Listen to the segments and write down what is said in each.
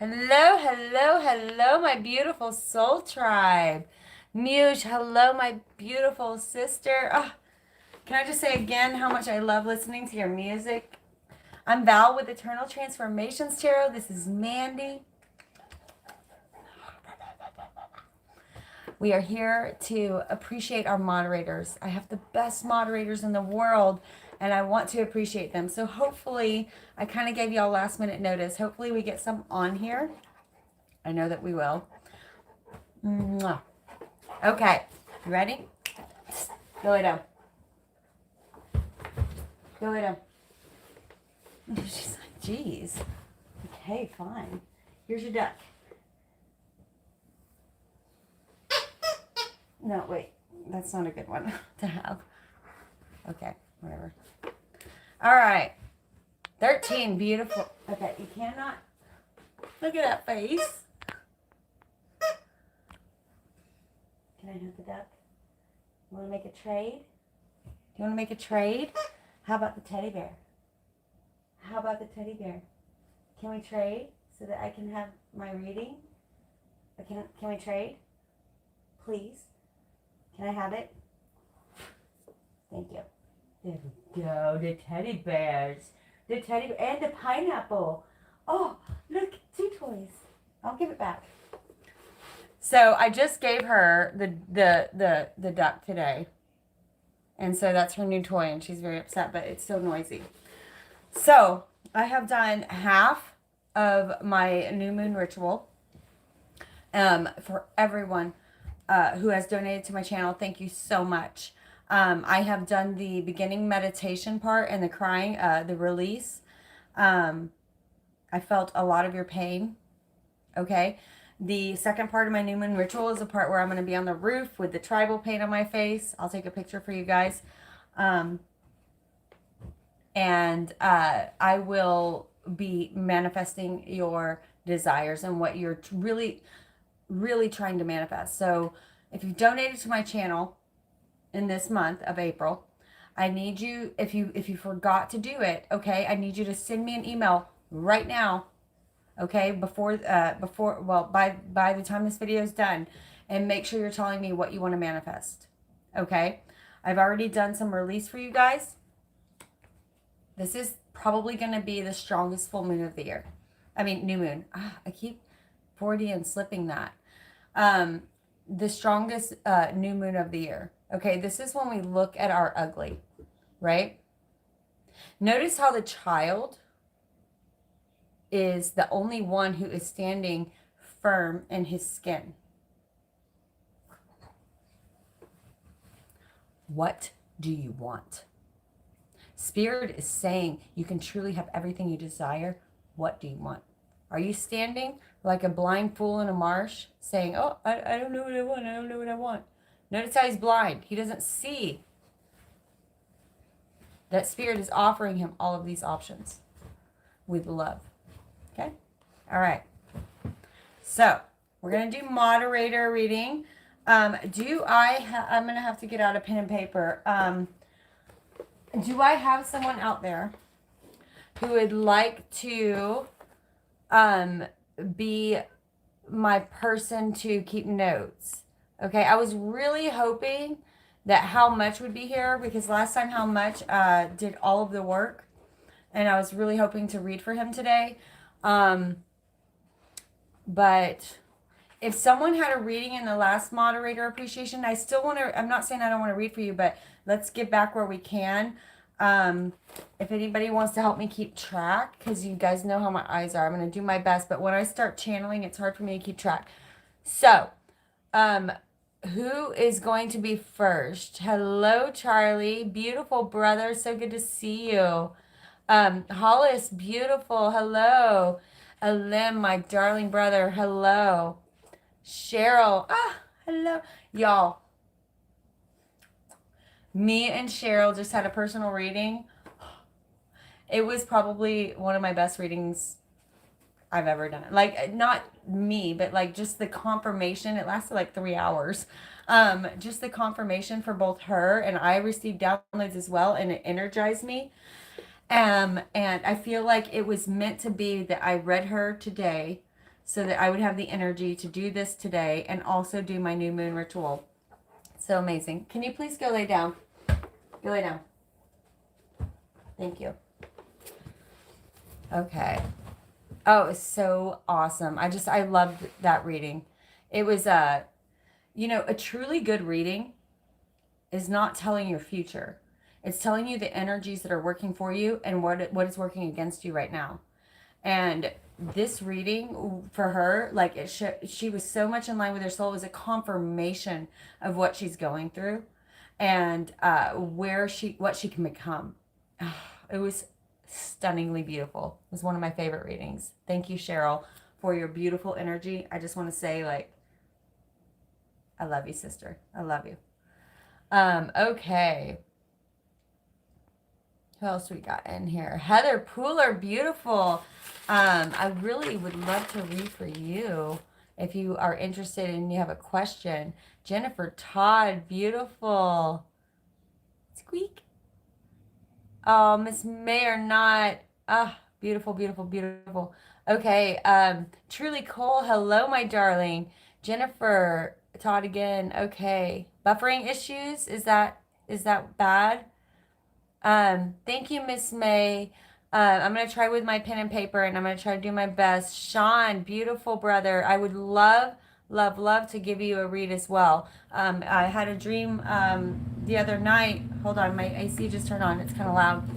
Hello, hello, hello, my beautiful soul tribe. Muse, hello, my beautiful sister. Oh, can I just say again how much I love listening to your music? I'm Val with Eternal Transformations Tarot. This is Mandy. We are here to appreciate our moderators. I have the best moderators in the world, and I want to appreciate them. So hopefully, I kind of gave y'all last minute notice. Hopefully, we get some on here. I know that we will. Mwah. Okay, you ready? Go lay down. Go lay down. She's like, geez. Okay, fine. Here's your duck. No, wait. That's not a good one to have. Okay, whatever. All right. 13, beautiful. Okay, you cannot. Look at that face. Can I have the duck? You want to make a trade? Do you want to make a trade? How about the teddy bear? How about the teddy bear? Can we trade so that I can have my reading? Can we trade? Please? Can I have it? Thank you. There we go. The teddy bears. The teddy bear and the pineapple. Oh, look, 2 toys. I'll give it back. So I just gave her the duck today. And so that's her new toy, and she's very upset, but it's so noisy. So I have done half of my new moon ritual for everyone who has donated to my channel. Thank you so much. I have done the beginning meditation part and the crying, the release. I felt a lot of your pain. Okay. The second part of my new moon ritual is the part where I'm going to be on the roof with the tribal paint on my face. I'll take a picture for you guys. And I will be manifesting your desires and what you're really, really trying to manifest. So if you've donated to my channel in this month of April, I need you, if you forgot to do it, okay, I need you to send me an email right now. Okay, by the time this video is done, and make sure you're telling me what you want to manifest. Okay, I've already done some release for you guys. This is probably going to be the strongest full moon of the year. I mean, new moon. I keep 40 and slipping that. The strongest new moon of the year. Okay, this is when we look at our ugly, right? Notice how the child is the only one who is standing firm in his skin. What do you want? Spirit is saying you can truly have everything you desire. What do you want? Are you standing like a blind fool in a marsh saying, oh, I don't know what I want. I don't know what I want. Notice how he's blind. He doesn't see that Spirit is offering him all of these options with love. Okay? All right. So, we're going to do moderator reading. I'm going to have to get out a pen and paper. Do I have someone out there who would like to be my person to keep notes? Okay, I was really hoping that How Much would be here because last time How Much did all of the work, and I was really hoping to read for him today. But if someone had a reading in the last moderator appreciation, I still want to, I'm not saying I don't want to read for you, but let's get back where we can. If anybody wants to help me keep track, because you guys know how my eyes are, I'm going to do my best. But when I start channeling, it's hard for me to keep track. So, who is going to be first? Hello, Charlie. Beautiful brother. So good to see you. Hollis, beautiful. Hello. Alim, my darling brother. Hello. Cheryl. Hello. Y'all. Me and Cheryl just had a personal reading. It was probably one of my best readings I've ever done. Like, not me, but like just the confirmation. It lasted like 3 hours. Just the confirmation for both her and I received downloads as well, and it energized me. And I feel like it was meant to be that I read her today so that I would have the energy to do this today and also do my new moon ritual. So amazing. Can you please go lay down? Go lay down. Thank you. Okay. Oh, it's so awesome. I loved that reading. It was a truly good reading is not telling your future. It's telling you the energies that are working for you and what is working against you right now. And this reading for her, like she was so much in line with her soul. It was a confirmation of what she's going through and what she can become. It was stunningly beautiful. It was one of my favorite readings. Thank you, Cheryl, for your beautiful energy. I just want to say, like, I love you, sister. I love you. Okay. Who else we got in here? Heather Pooler, beautiful. I really would love to read for you if you are interested and you have a question. Jennifer Todd, beautiful. Squeak. Oh, Miss Mayor Not. Ah, beautiful, beautiful, beautiful. Okay. Truly Cole, hello, my darling. Jennifer Todd again. Okay. Buffering issues. Is that bad? Thank you, Miss May. I'm gonna try with my pen and paper, and I'm gonna try to do my best. Shawn, beautiful brother. I would love, love, love to give you a read as well. I had a dream the other night. Hold on, my AC just turned on. It's kind of loud.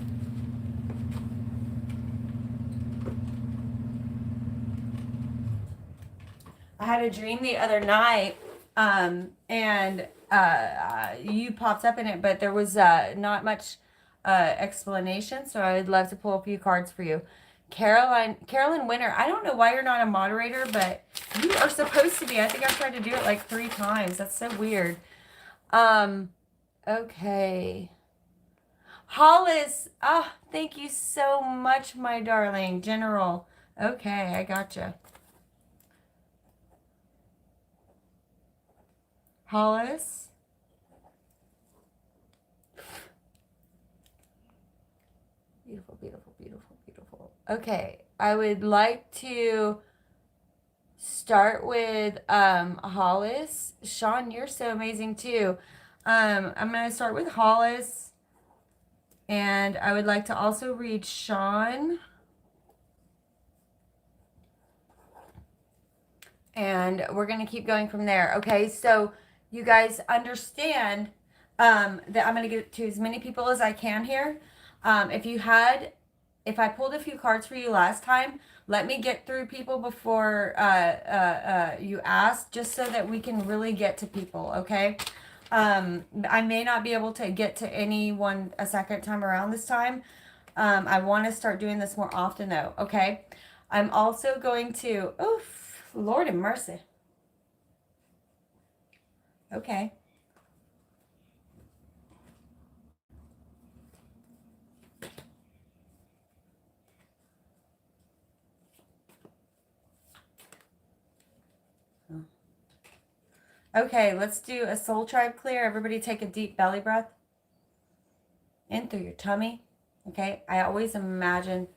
I had a dream the other night, and you popped up in it, but there was not much explanation, so I would love to pull a few cards for you. Carolyn Winter, I don't know why you're not a moderator, but you are supposed to be. I think I've tried to do it like 3 times. That's so weird. Okay. Hollis, thank you so much, my darling. General. Okay, I gotcha. Hollis. Beautiful, beautiful, beautiful, beautiful. Okay, I would like to start with Hollis. Shawn, you're so amazing too. I'm going to start with Hollis. And I would like to also read Shawn. And we're going to keep going from there. Okay, so you guys understand that I'm going to get to as many people as I can here. If I pulled a few cards for you last time, let me get through people before you ask, just so that we can really get to people, okay? I may not be able to get to anyone a second time around this time. I want to start doing this more often, though, okay? I'm also going to, oof, Lord have mercy. Okay. Okay, let's do a soul tribe clear. Everybody take a deep belly breath. In through your tummy. Okay, I always imagine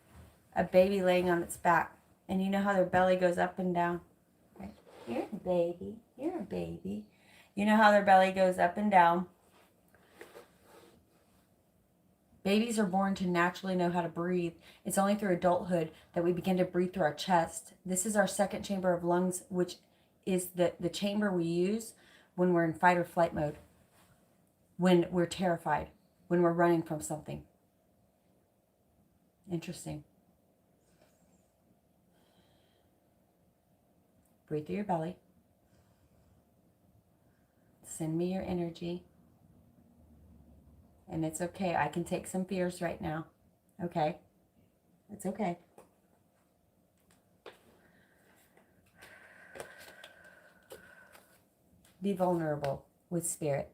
a baby laying on its back. And you know how their belly goes up and down. Okay. You're a baby. You're a baby. You know how their belly goes up and down. Babies are born to naturally know how to breathe. It's only through adulthood that we begin to breathe through our chest. This is our second chamber of lungs, which is the chamber we use when we're in fight or flight mode, when we're terrified, when we're running from something. Interesting. Breathe through your belly. Send me your energy. And it's okay. I can take some fears right now. Okay? It's okay. Be vulnerable with spirit.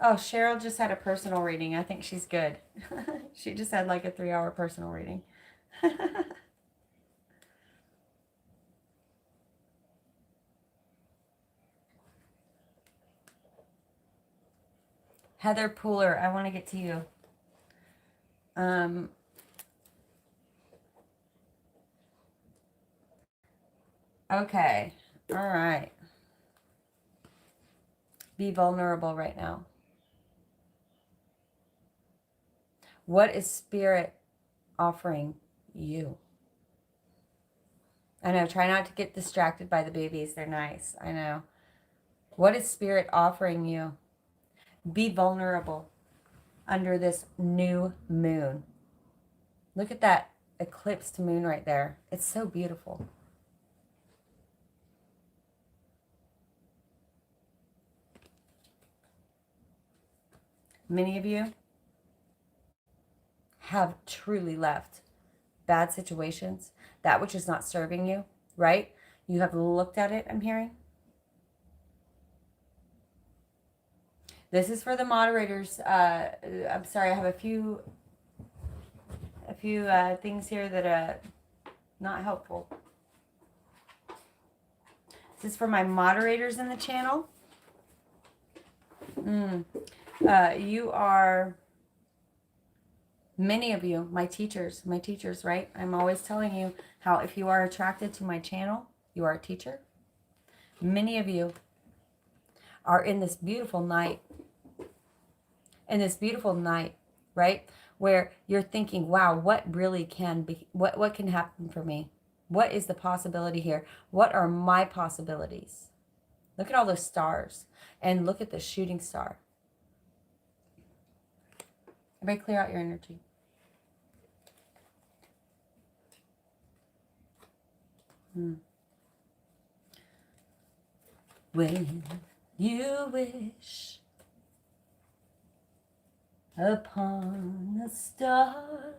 Oh, Cheryl just had a personal reading. I think she's good. She just had like a 3-hour personal reading. Heather Pooler, I want to get to you. Okay. All right. Be vulnerable right now. What is Spirit offering you? I know, try not to get distracted by the babies. They're nice. I know. What is Spirit offering you? Be vulnerable under this new moon. Look at that eclipsed moon right there. It's so beautiful. Many of you have truly left bad situations, that which is not serving you, right? You have looked at it, I'm hearing. This is for the moderators. I'm sorry, I have a few things here that are not helpful. This is for my moderators in the channel. You are, many of you, my teachers, right? I'm always telling you how if you are attracted to my channel, you are a teacher. Many of you are in this beautiful night. Right? Where you're thinking, wow, what really can be, what can happen for me? What is the possibility here? What are my possibilities? Look at all those stars and look at the shooting star. Everybody clear out your energy. When you wish upon a star,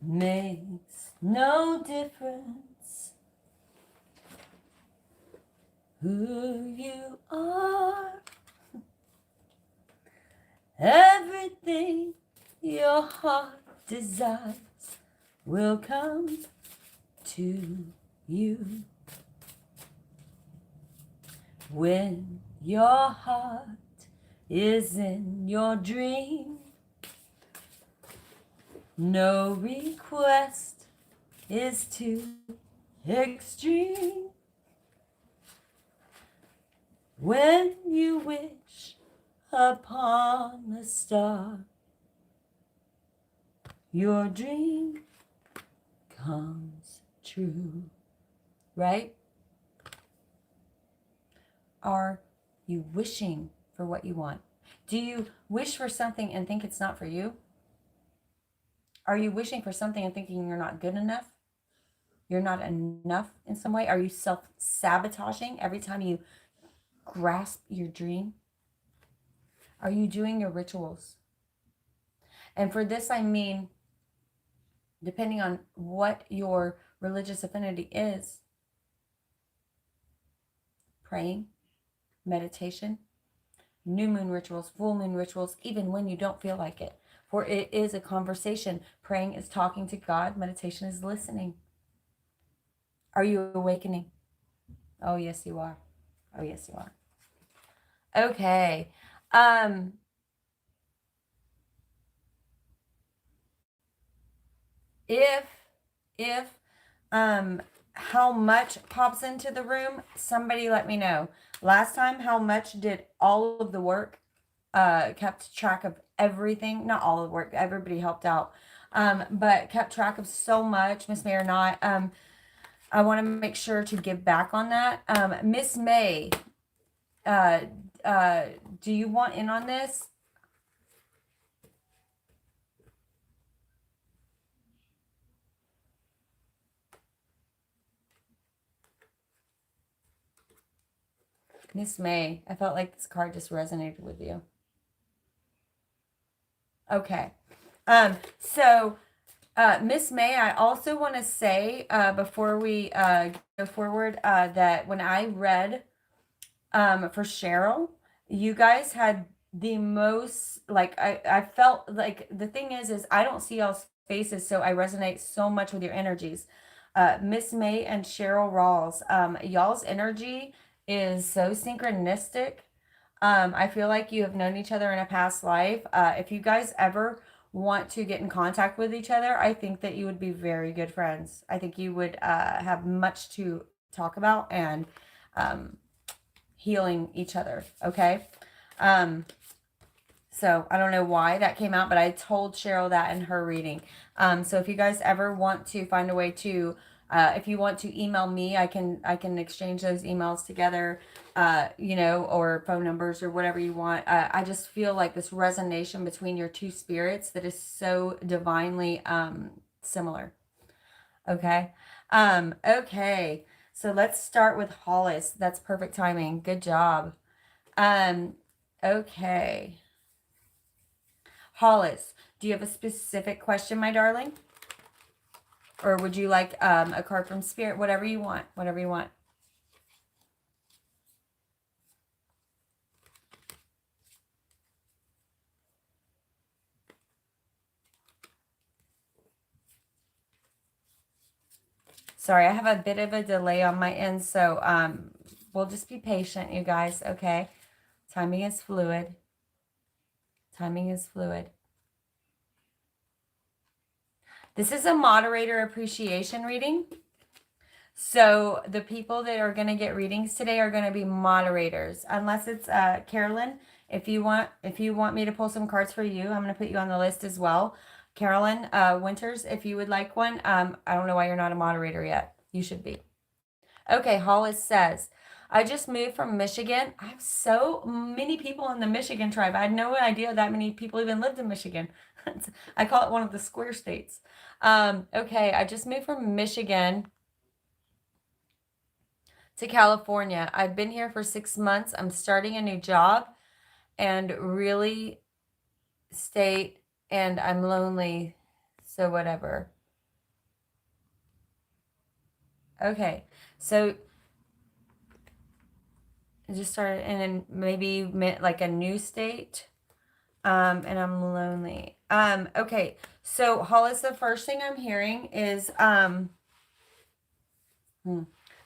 makes no difference who you are. Everything your heart desires will come to you. When your heart is in your dream, no request is too extreme. When you wish upon a star, your dream comes true, right? Are you wishing for what you want? Do you wish for something and think it's not for you? Are you wishing for something and thinking you're not good enough? You're not enough in some way? Are you self-sabotaging every time you grasp your dream? Are you doing your rituals? And for this, I mean, depending on what your religious affinity is, praying, meditation, new moon rituals, full moon rituals, even when you don't feel like it. For it is a conversation. Praying is talking to God. Meditation is listening. Are you awakening? Oh, yes, you are. Oh, yes, you are. Okay. If how much pops into the room, somebody let me know. Last time, how much did all of the work, kept track of everything, not all of the work, everybody helped out, but kept track of so much, Miss May or not. I want to make sure to give back on that. Miss May, do you want in on this? Miss May, I felt like this card just resonated with you. Okay. So Miss May, I also want to say, before we go forward, that when I read for Cheryl, you guys had the most, like, I felt like, the thing is I don't see y'all's faces, so I resonate so much with your energies. Miss May and Cheryl Rawls, y'all's energy is so synchronistic. I feel like you have known each other in a past life. If you guys ever want to get in contact with each other, I think that you would be very good friends. I think you would have much to talk about and healing each other, okay? So I don't know why that came out, but I told Cheryl that in her reading. So if you guys ever want to find a way to, if you want to email me, I can exchange those emails together, you know, or phone numbers or whatever you want. I just feel like this resonation between your two spirits that is so divinely similar. Okay. Okay. So let's start with Hollis. That's perfect timing. Good job. Okay. Hollis, do you have a specific question, my darling? Or would you like a card from Spirit? Whatever you want. Whatever you want. Sorry, I have a bit of a delay on my end, so we'll just be patient, you guys, okay? Timing is fluid. Timing is fluid. This is a moderator appreciation reading. So the people that are going to get readings today are going to be moderators, unless it's Carolyn. If you want me to pull some cards for you, I'm going to put you on the list as well. Carolyn Winters, if you would like one. I don't know why you're not a moderator yet. You should be. Okay, Hollis says, I just moved from Michigan. I have so many people in the Michigan tribe. I had no idea that many people even lived in Michigan. I call it one of the square states. Okay, I just moved from Michigan to California. I've been here for 6 months. I'm starting a new job and really state, and I'm lonely, so whatever. Okay, so I just started, and then maybe like a new state, and I'm lonely. Okay, so Hollis, the first thing I'm hearing is,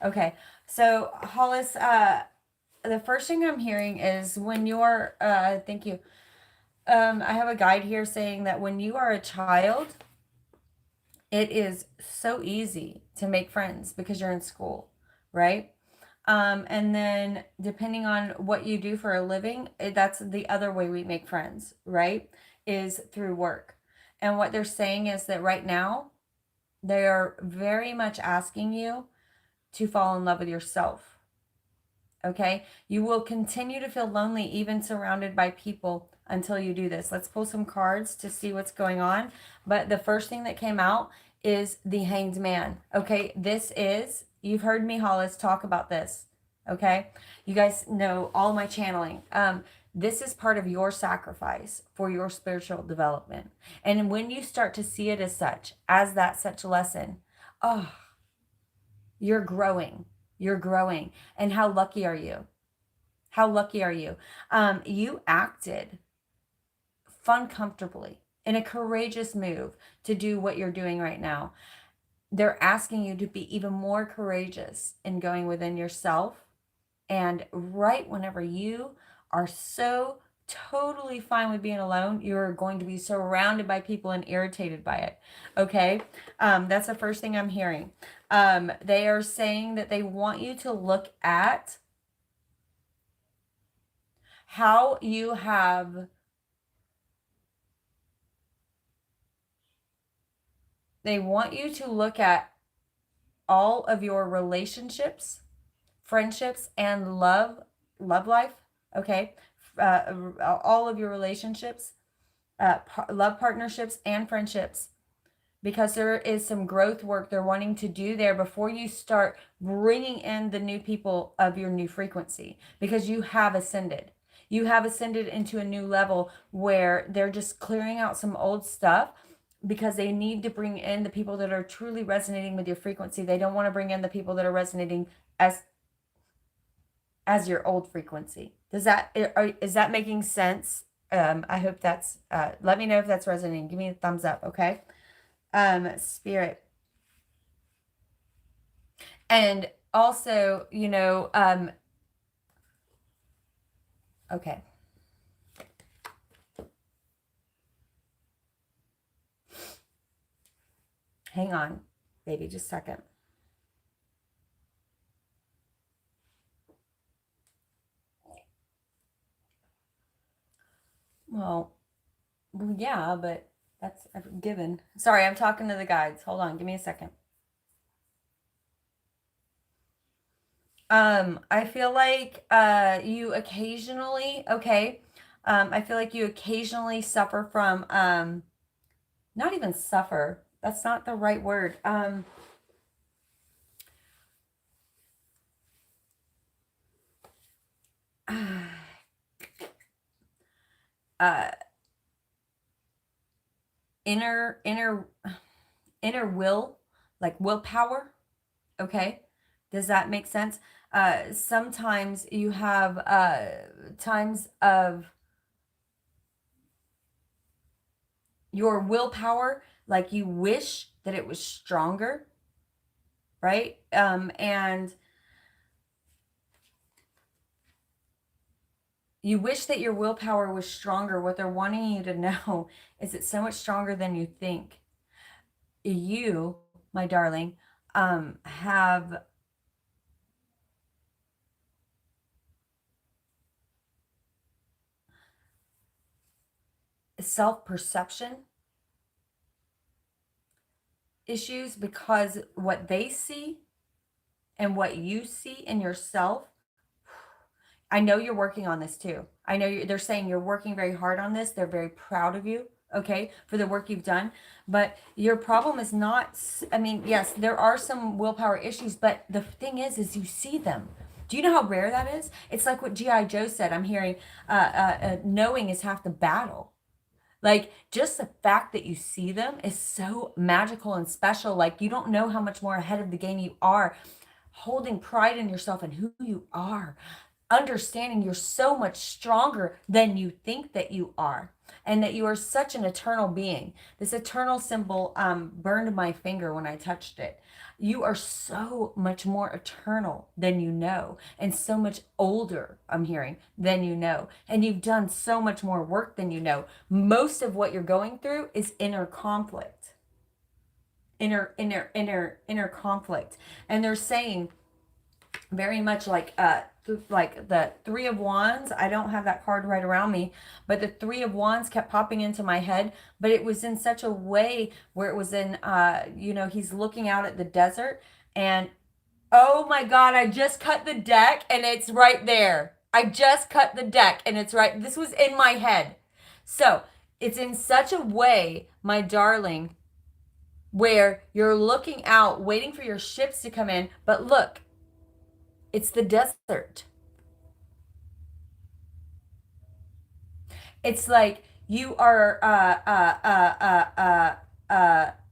okay, so Hollis, the first thing I'm hearing is when you're, thank you. I have a guide here saying that when you are a child, it is so easy to make friends because you're in school, right? And then depending on what you do for a living, that's the other way we make friends, right? Is through work. And what they're saying is that right now, they are very much asking you to fall in love with yourself. Okay? You will continue to feel lonely even surrounded by people until you do this. Let's pull some cards to see what's going on. But the first thing that came out is the Hanged Man. Okay? This is, you've heard me, Hollis, talk about this. Okay? You guys know all my channeling. This is part of your sacrifice for your spiritual development. And when you start to see it as such, as that such lesson, oh, you're growing. You're growing. And how lucky are you? How lucky are you? You acted fun comfortably in a courageous move to do what you're doing right now. They're asking you to be even more courageous in going within yourself. And right whenever you are so totally fine with being alone, you're going to be surrounded by people and irritated by it. Okay? That's the first thing I'm hearing. They are saying that they want you to look at how you have, they want you to look at all of your relationships, friendships, and love life. Okay? All of your relationships, love partnerships, and friendships, because there is some growth work they're wanting to do there before you start bringing in the new people of your new frequency, because you have ascended. You have ascended into a new level where they're just clearing out some old stuff because they need to bring in the people that are truly resonating with your frequency. They don't want to bring in the people that are resonating as your old frequency. Is that making sense? I hope that's, let me know if that's resonating. Give me a thumbs up, okay? Spirit. And also, you know, okay. Hang on, baby, just a second. Well, yeah, but that's a given. Sorry, I'm talking to the guides. Hold on, give me a second. I feel like you occasionally, okay. I feel like you occasionally suffer from not even suffer. That's not the right word. Uh inner inner will, like willpower, okay? Does that make sense? Sometimes you have times of your willpower, like you wish that it was stronger, right? And you wish that your willpower was stronger. What they're wanting you to know is it's so much stronger than you think. You, my darling, have self perception issues because what they see and what you see in yourself. I know you're working on this too. I know they're saying you're working very hard on this. They're very proud of you, okay, for the work you've done. But your problem is not, I mean, yes, there are some willpower issues, but the thing is you see them. Do you know how rare that is? It's like what G.I. Joe said. I'm hearing knowing is half the battle. Like, just the fact that you see them is so magical and special. Like, you don't know how much more ahead of the game you are, holding pride in yourself and who you are, understanding you're so much stronger than you think that you are, and that you are such an eternal being. This eternal symbol burned my finger when I touched it. You are so much more eternal than you know, and so much older, I'm hearing, than you know. And you've done so much more work than you know. Most of what you're going through is inner conflict. Inner conflict. And they're saying very much like the Three of Wands. I don't have that card right around me, but the Three of Wands kept popping into my head, but it was in such a way where it was in he's looking out at the desert, and oh my god, I just cut the deck and it's right there. I just cut the deck and it's right. This was in my head. So, it's in such a way, my darling, where you're looking out waiting for your ships to come in, but look, it's the desert. It's like you are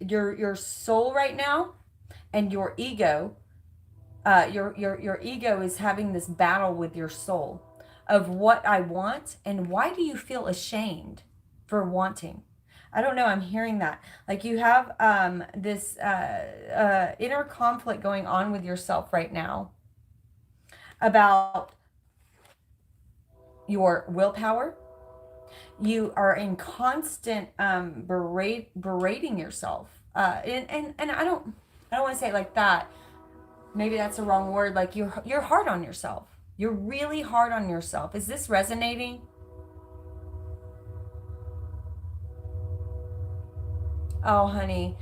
your soul right now, and your ego, your ego is having this battle with your soul of what I want and why do you feel ashamed for wanting. I don't know. I'm hearing that. Like you have this inner conflict going on with yourself right now about your willpower. You are in constant berating yourself, and I don't want to say it like that. Maybe that's the wrong word. Like you're hard on yourself. You're really hard on yourself. Is this resonating? Oh, honey,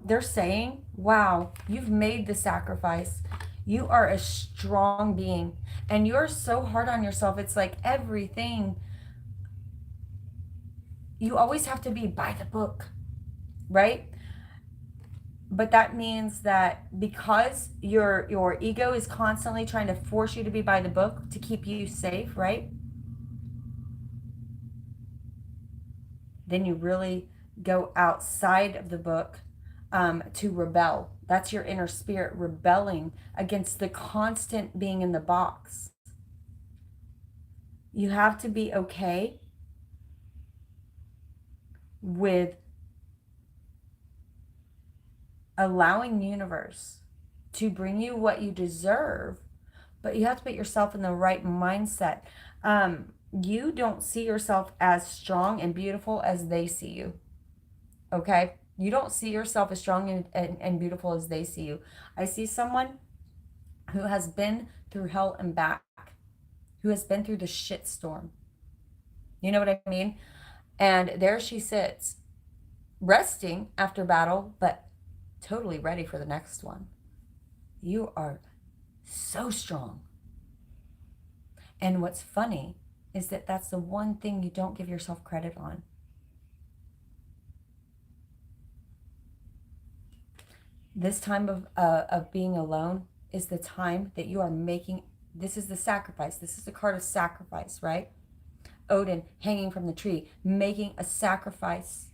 they're saying, "Wow, you've made the sacrifice. You are a strong being, and you're so hard on yourself. It's like everything. You always have to be by the book, right? But that means that because your ego is constantly trying to force you to be by the book to keep you safe, right? Then you really go outside of the book to rebel. That's your inner spirit rebelling against the constant being in the box. You have to be okay with allowing the universe to bring you what you deserve, but you have to put yourself in the right mindset. You don't see yourself as strong and beautiful as they see you, okay? You don't see yourself as strong and beautiful as they see you. I see someone who has been through hell and back, who has been through the shit storm. You know what I mean? And there she sits, resting after battle, but totally ready for the next one. You are so strong. And what's funny is that that's the one thing you don't give yourself credit on. This time of being alone is the time that you are making. This is the sacrifice. This is the card of sacrifice, right? Odin hanging from the tree, making a sacrifice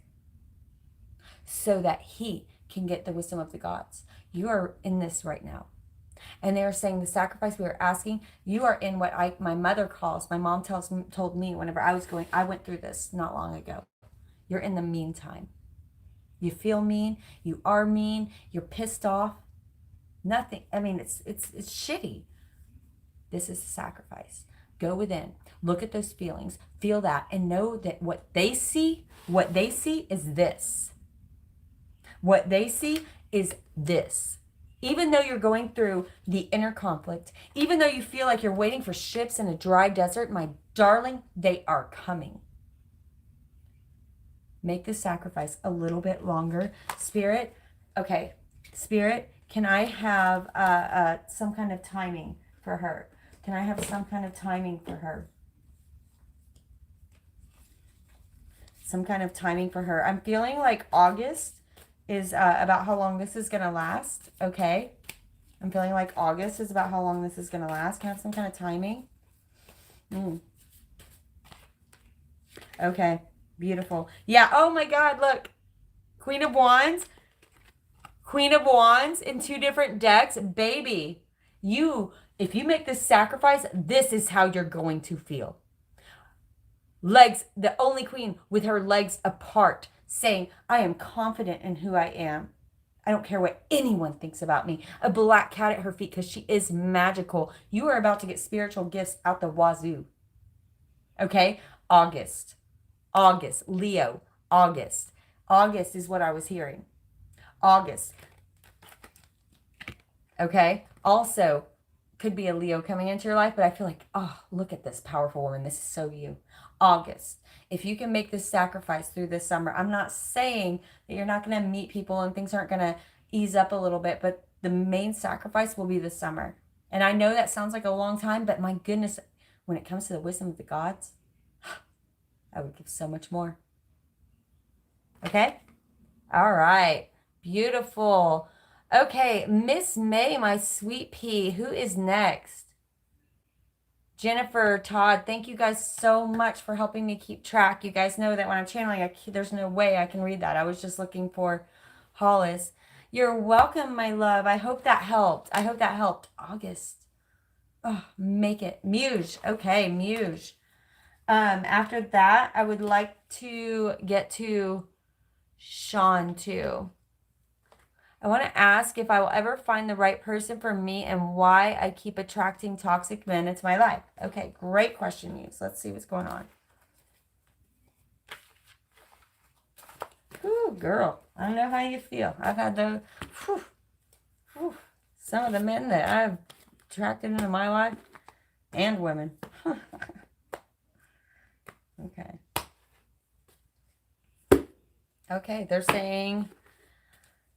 so that he can get the wisdom of the gods. You are in this right now. And they are saying the sacrifice we are asking, you are in what my mother calls, my mom told me whenever I went through this not long ago. You're in the meantime. You feel mean, you are mean, you're pissed off. Nothing, I mean, it's shitty. This is a sacrifice. Go within, look at those feelings, feel that, and know that what they see is this. What they see is this. Even though you're going through the inner conflict, even though you feel like you're waiting for ships in a dry desert, my darling, they are coming. Make the sacrifice a little bit longer. Spirit, okay. Spirit, can I have some kind of timing for her? Can I have some kind of timing for her? Some kind of timing for her. I'm feeling like August is about how long this is going to last, okay? I'm feeling like August is about how long this is going to last. Can I have some kind of timing? Okay, beautiful. Yeah, oh my God, look. Queen of Wands. Queen of Wands in 2 different decks. Baby, if you make this sacrifice, this is how you're going to feel. Legs, the only queen with her legs apart, saying, I am confident in who I am. I don't care what anyone thinks about me. A black cat at her feet because she is magical. You are about to get spiritual gifts out the wazoo. Okay? August, Leo, August. August is what I was hearing. August. Okay? Also, could be a Leo coming into your life, but I feel like, oh, look at this powerful woman. This is so you. August. If you can make this sacrifice through this summer, I'm not saying that you're not going to meet people and things aren't going to ease up a little bit, but the main sacrifice will be this summer. And I know that sounds like a long time, but my goodness, when it comes to the wisdom of the gods, I would give so much more. Okay? All right. Beautiful. Okay, Miss May, my sweet pea. Who is next? Jennifer, Todd, thank you guys so much for helping me keep track. You guys know that when I'm channeling, there's no way I can read that. I was just looking for Hollis. You're welcome, my love. I hope that helped. August. Oh, make it. Muse. Okay, Muse. After that, I would like to get to Shawn too. I want to ask if I will ever find the right person for me and why I keep attracting toxic men into my life. Okay, great question, Muse. Let's see what's going on. Ooh, girl. I don't know how you feel. I've had some of the men that I've attracted into my life and women. Okay. Okay, they're saying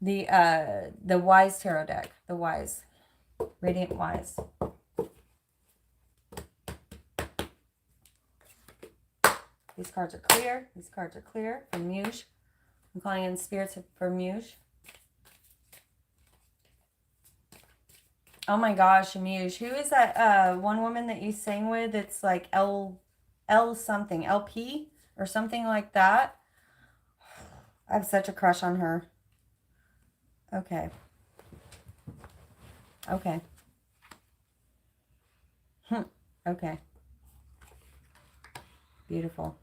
the Wise Tarot deck. The Wise. Radiant Wise. These cards are clear. These cards are clear from Muse. I'm calling in spirits for Muse. Oh my gosh, Muse. Who is that one woman that you sang with? It's like L something. LP or something like that. I have such a crush on her. Okay. Okay. Okay. Beautiful.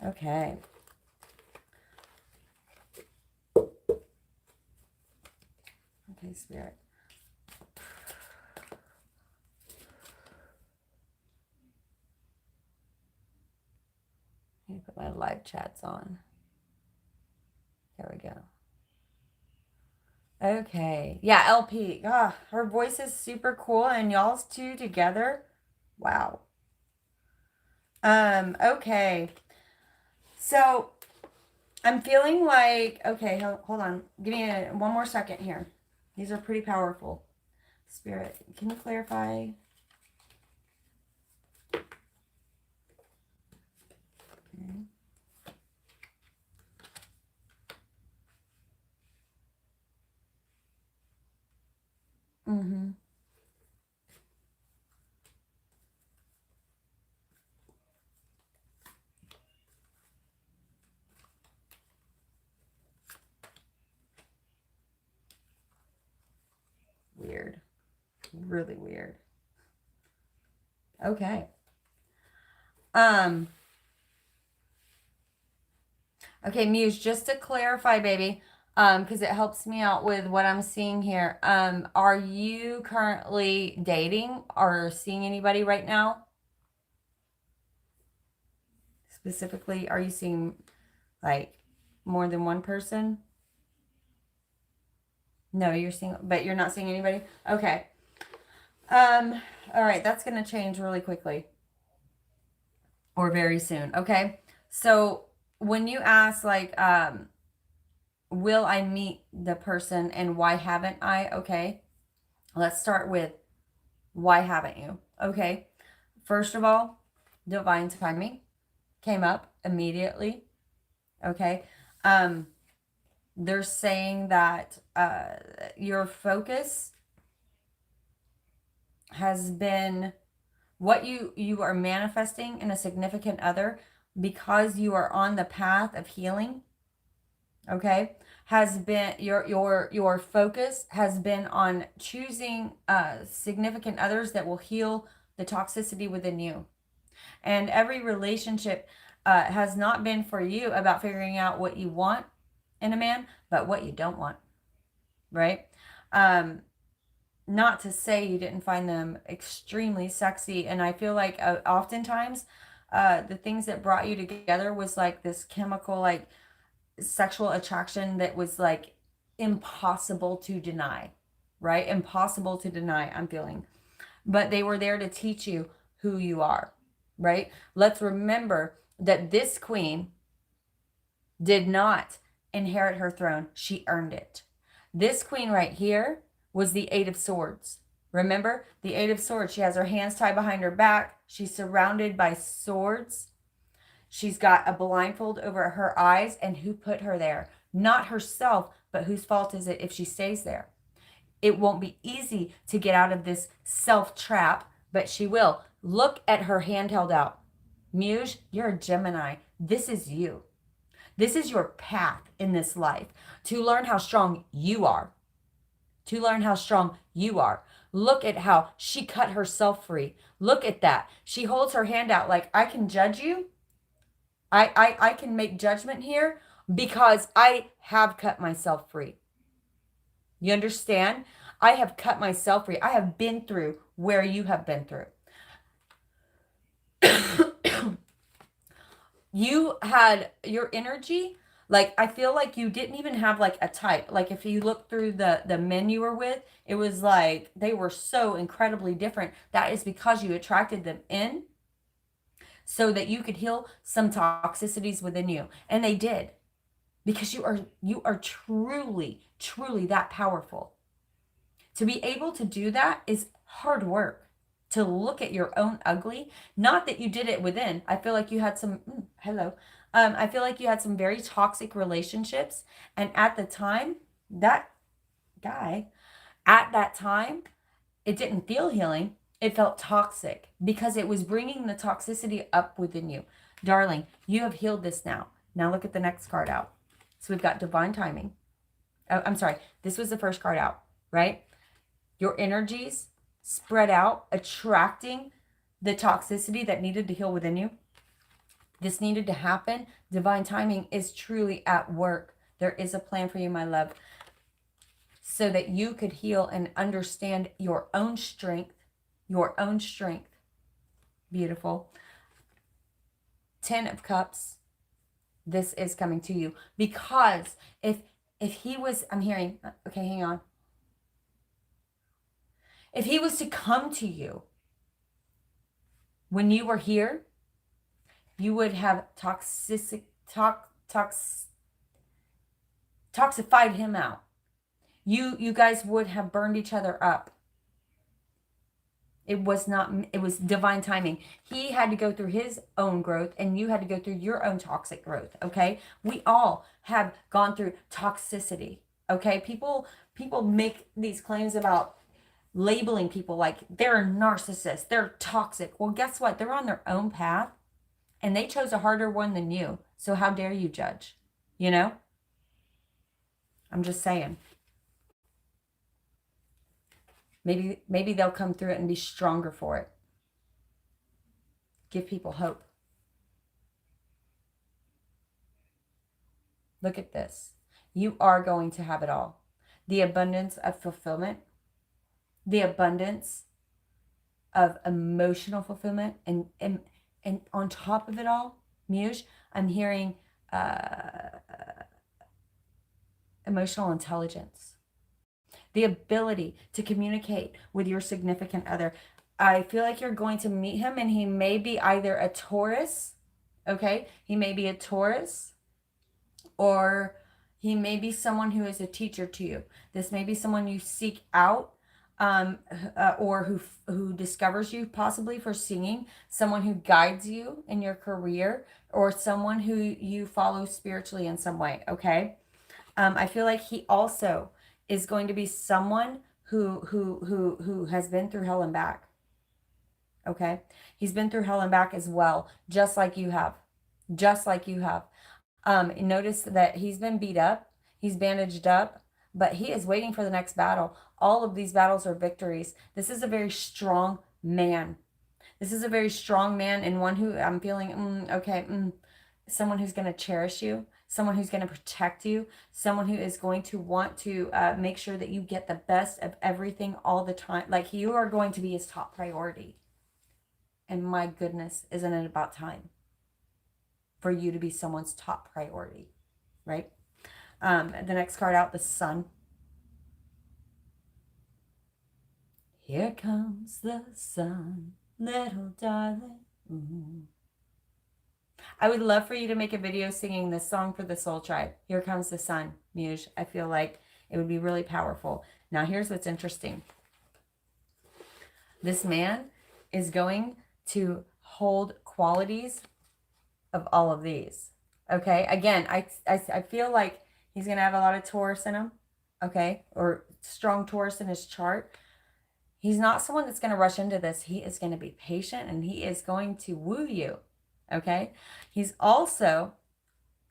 Okay. Okay, Spirit. Let me put my live chats on. There we go. Okay. Yeah, LP. Ah, her voice is super cool, and y'all's two together. Wow. Okay. So I'm feeling like, okay, hold on. Give me one more second here. These are pretty powerful. Spirit, can you clarify? Okay. Mm-hmm. Weird. Really weird. Okay. Okay, Muse, just to clarify, baby, because it helps me out with what I'm seeing here. Are you currently dating or seeing anybody right now? Specifically, are you seeing like more than one person? No, you're seeing, but you're not seeing anybody? Okay. All right, that's gonna change really quickly. Or very soon. Okay. So when you ask like, will I meet the person and why haven't I? Okay. Let's start with why haven't you? Okay. First of all, divine timing came up immediately. Okay. Um, they're saying that your focus has been what you are manifesting in a significant other because you are on the path of healing. Okay, has been your focus has been on choosing significant others that will heal the toxicity within you. And every relationship has not been for you about figuring out what you want in a man, but what you don't want, right? um Not to say you didn't find them extremely sexy, and I feel like oftentimes the things that brought you together was like this chemical, like sexual attraction that was like impossible to deny, right? Impossible to deny, I'm feeling. But they were there to teach you who you are, right? Let's remember that this queen did not inherit her throne, she earned it. This queen right here was the Eight of Swords. Remember, the Eight of Swords, she has her hands tied behind her back, she's surrounded by swords. She's got a blindfold over her eyes, and who put her there? Not herself, but whose fault is it if she stays there? It won't be easy to get out of this self trap, but she will. Look at her hand held out. Muse, you're a Gemini. This is you. This is your path in this life to learn how strong you are. To learn how strong you are. Look at how she cut herself free. Look at that. She holds her hand out like, I can judge you. I can make judgment here because I have cut myself free. You understand? I have cut myself free. I have been through where you have been through. You had your energy, like I feel like you didn't even have like a type. Like if you look through the men you were with, it was like they were so incredibly different. That is because you attracted them in so that you could heal some toxicities within you. And they did. Because you are truly that powerful. To be able to do that is hard work. To look at your own ugly, not that you did it within. I feel like you had some hello. I feel like you had some very toxic relationships, and at the time, that guy, at that time, it didn't feel healing. It felt toxic because it was bringing the toxicity up within you. Darling, you have healed this now. Now look at the next card out. So we've got divine timing. Oh, I'm sorry. This was the first card out, right? Your energies spread out, attracting the toxicity that needed to heal within you. This needed to happen. Divine timing is truly at work. There is a plan for you, my love, so that you could heal and understand your own strength. Your own strength. Beautiful. 10 of Cups. this is coming to you. Because if he was, I'm hearing, okay, hang on. If he was to come to you when you were here, you would have toxified him out. You guys would have burned each other up. It was divine timing. He had to go through his own growth and you had to go through your own toxic growth, okay? We all have gone through toxicity, okay? People make these claims about labeling people like they're a narcissist, they're toxic. Well, guess what? They're on their own path and they chose a harder one than you. So how dare you judge? You know? I'm just saying. Maybe they'll come through it and be stronger for it. Give people hope. Look at this. You are going to have it all. The abundance of fulfillment, the abundance of emotional fulfillment, and on top of it all, Muse, I'm hearing emotional intelligence. The ability to communicate with your significant other. I feel like you're going to meet him and he may be either a Taurus, okay? He may be a Taurus, or he may be someone who is a teacher to you. This may be someone you seek out, or who discovers you possibly for singing, someone who guides you in your career, or someone who you follow spiritually in some way, okay? I feel like he also is going to be someone who has been through hell and back. Okay? He's been through hell and back as well, just like you have. Just like you have. Notice that he's been beat up, he's bandaged up, but he is waiting for the next battle. All of these battles are victories. This is a very strong man. This is a very strong man, and one who I'm feeling, someone who's going to cherish you, someone who's going to protect you, someone who is going to want to make sure that you get the best of everything all the time. Like, you are going to be his top priority. And my goodness, isn't it about time for you to be someone's top priority, right? The next card out, the Sun. Here comes the sun, little darling. Mm-hmm. I would love for you to make a video singing this song for the Soul Tribe. Here comes the sun, Muse. I feel like it would be really powerful. Now, here's what's interesting. This man is going to hold qualities of all of these. Okay? Again, I feel like he's going to have a lot of Taurus in him. Okay? Or strong Taurus in his chart. He's not someone that's going to rush into this. He is going to be patient and he is going to woo you. Okay? He's also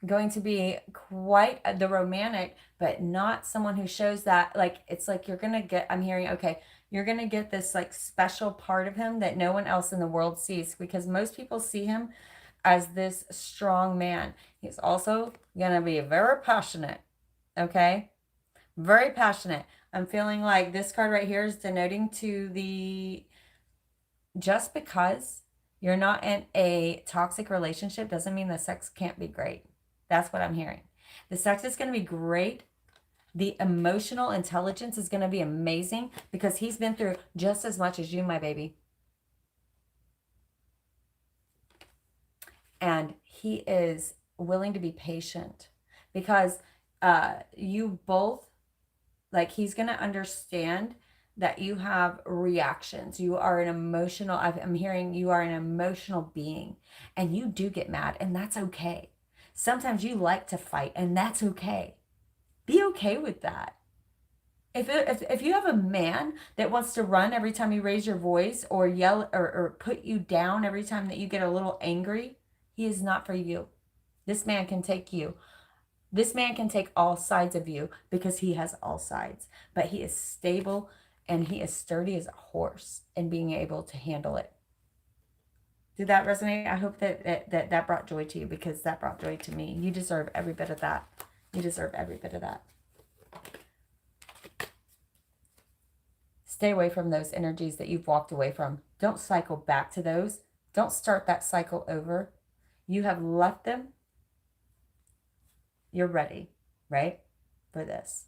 going to be quite the romantic, but not someone who shows that, like, it's like you're going to get, I'm hearing, okay, you're going to get this like special part of him that no one else in the world sees, because most people see him as this strong man. He's also going to be very passionate. Okay? Very passionate. I'm feeling like this card right here is denoting to the, just because you're not in a toxic relationship doesn't mean the sex can't be great. That's what I'm hearing. The sex is going to be great. The emotional intelligence is going to be amazing because he's been through just as much as you, my baby. And he is willing to be patient because you both, like, he's going to understand that you have reactions. You are an emotional, I'm hearing you are an emotional being, and you do get mad, and that's okay. Sometimes you like to fight, and that's okay. Be okay with that. If you have a man that wants to run every time you raise your voice or yell or put you down every time that you get a little angry, he is not for you. This man can take you. This man can take all sides of you because he has all sides, but he is stable and he is sturdy as a horse and being able to handle it. Did that resonate? I hope that brought joy to you, because that brought joy to me. You deserve every bit of that. You deserve every bit of that. Stay away from those energies that you've walked away from. Don't cycle back to those. Don't start that cycle over. You have left them. You're ready, right? For this.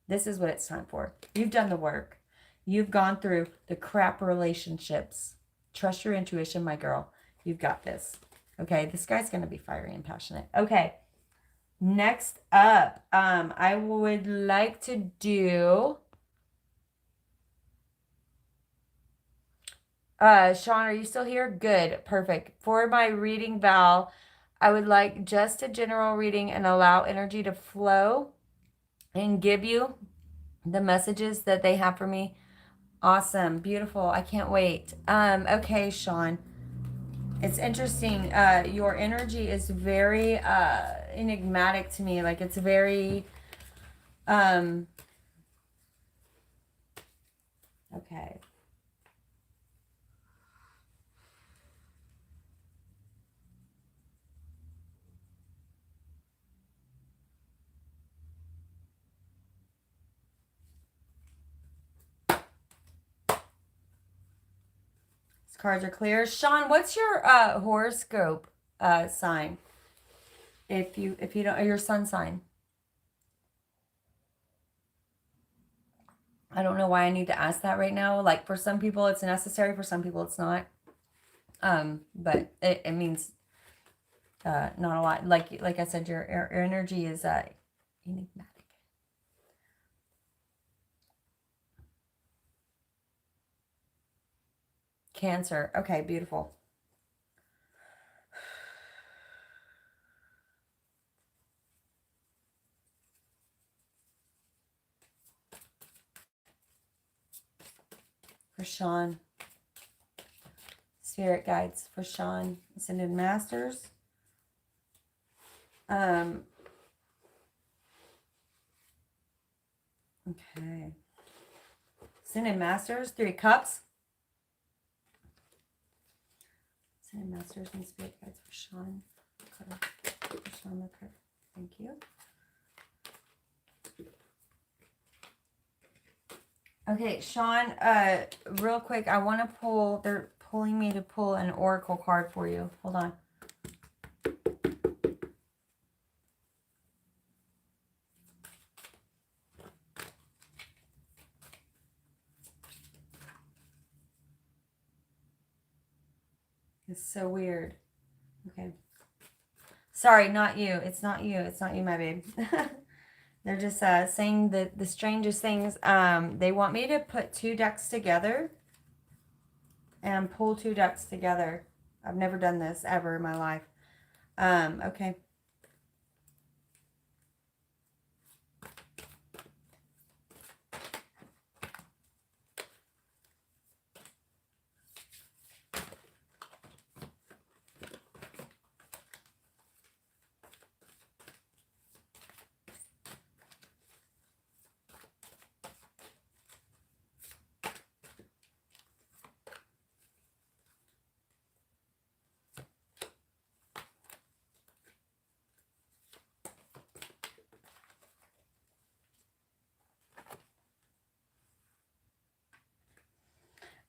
This is what it's time for. You've done the work. You've gone through the crap relationships. Trust your intuition, my girl. You've got this. Okay, this guy's going to be fiery and passionate. Okay, next up, I would like to do... Shawn, are you still here? Good, perfect. For my reading, Val, I would like just a general reading and allow energy to flow and give you the messages that they have for me. Awesome, beautiful. I can't wait. Okay, Shawn. It's interesting. Your energy is very enigmatic to me. Like it's very okay. Cards are clear. Shawn, what's your horoscope sign? If you don't, your sun sign. I don't know why I need to ask that right now. Like for some people it's necessary, for some people it's not. But it means not a lot. Like I said, your energy is enigmatic. Cancer. Okay, beautiful. For Shawn. Spirit guides for Shawn. Ascended Masters. Okay. Ascended Masters. 3 Cups. Ascended Masters and Spirit guides for Shawn. For Shawn, okay. Thank you. Okay, Shawn, real quick, I want to pull, they're pulling me to pull an oracle card for you. Hold on. It's so weird. Okay. Sorry, not you. It's not you. It's not you, my babe. They're just saying the strangest things. They want me to put 2 decks together and pull 2 decks together. I've never done this ever in my life. Okay.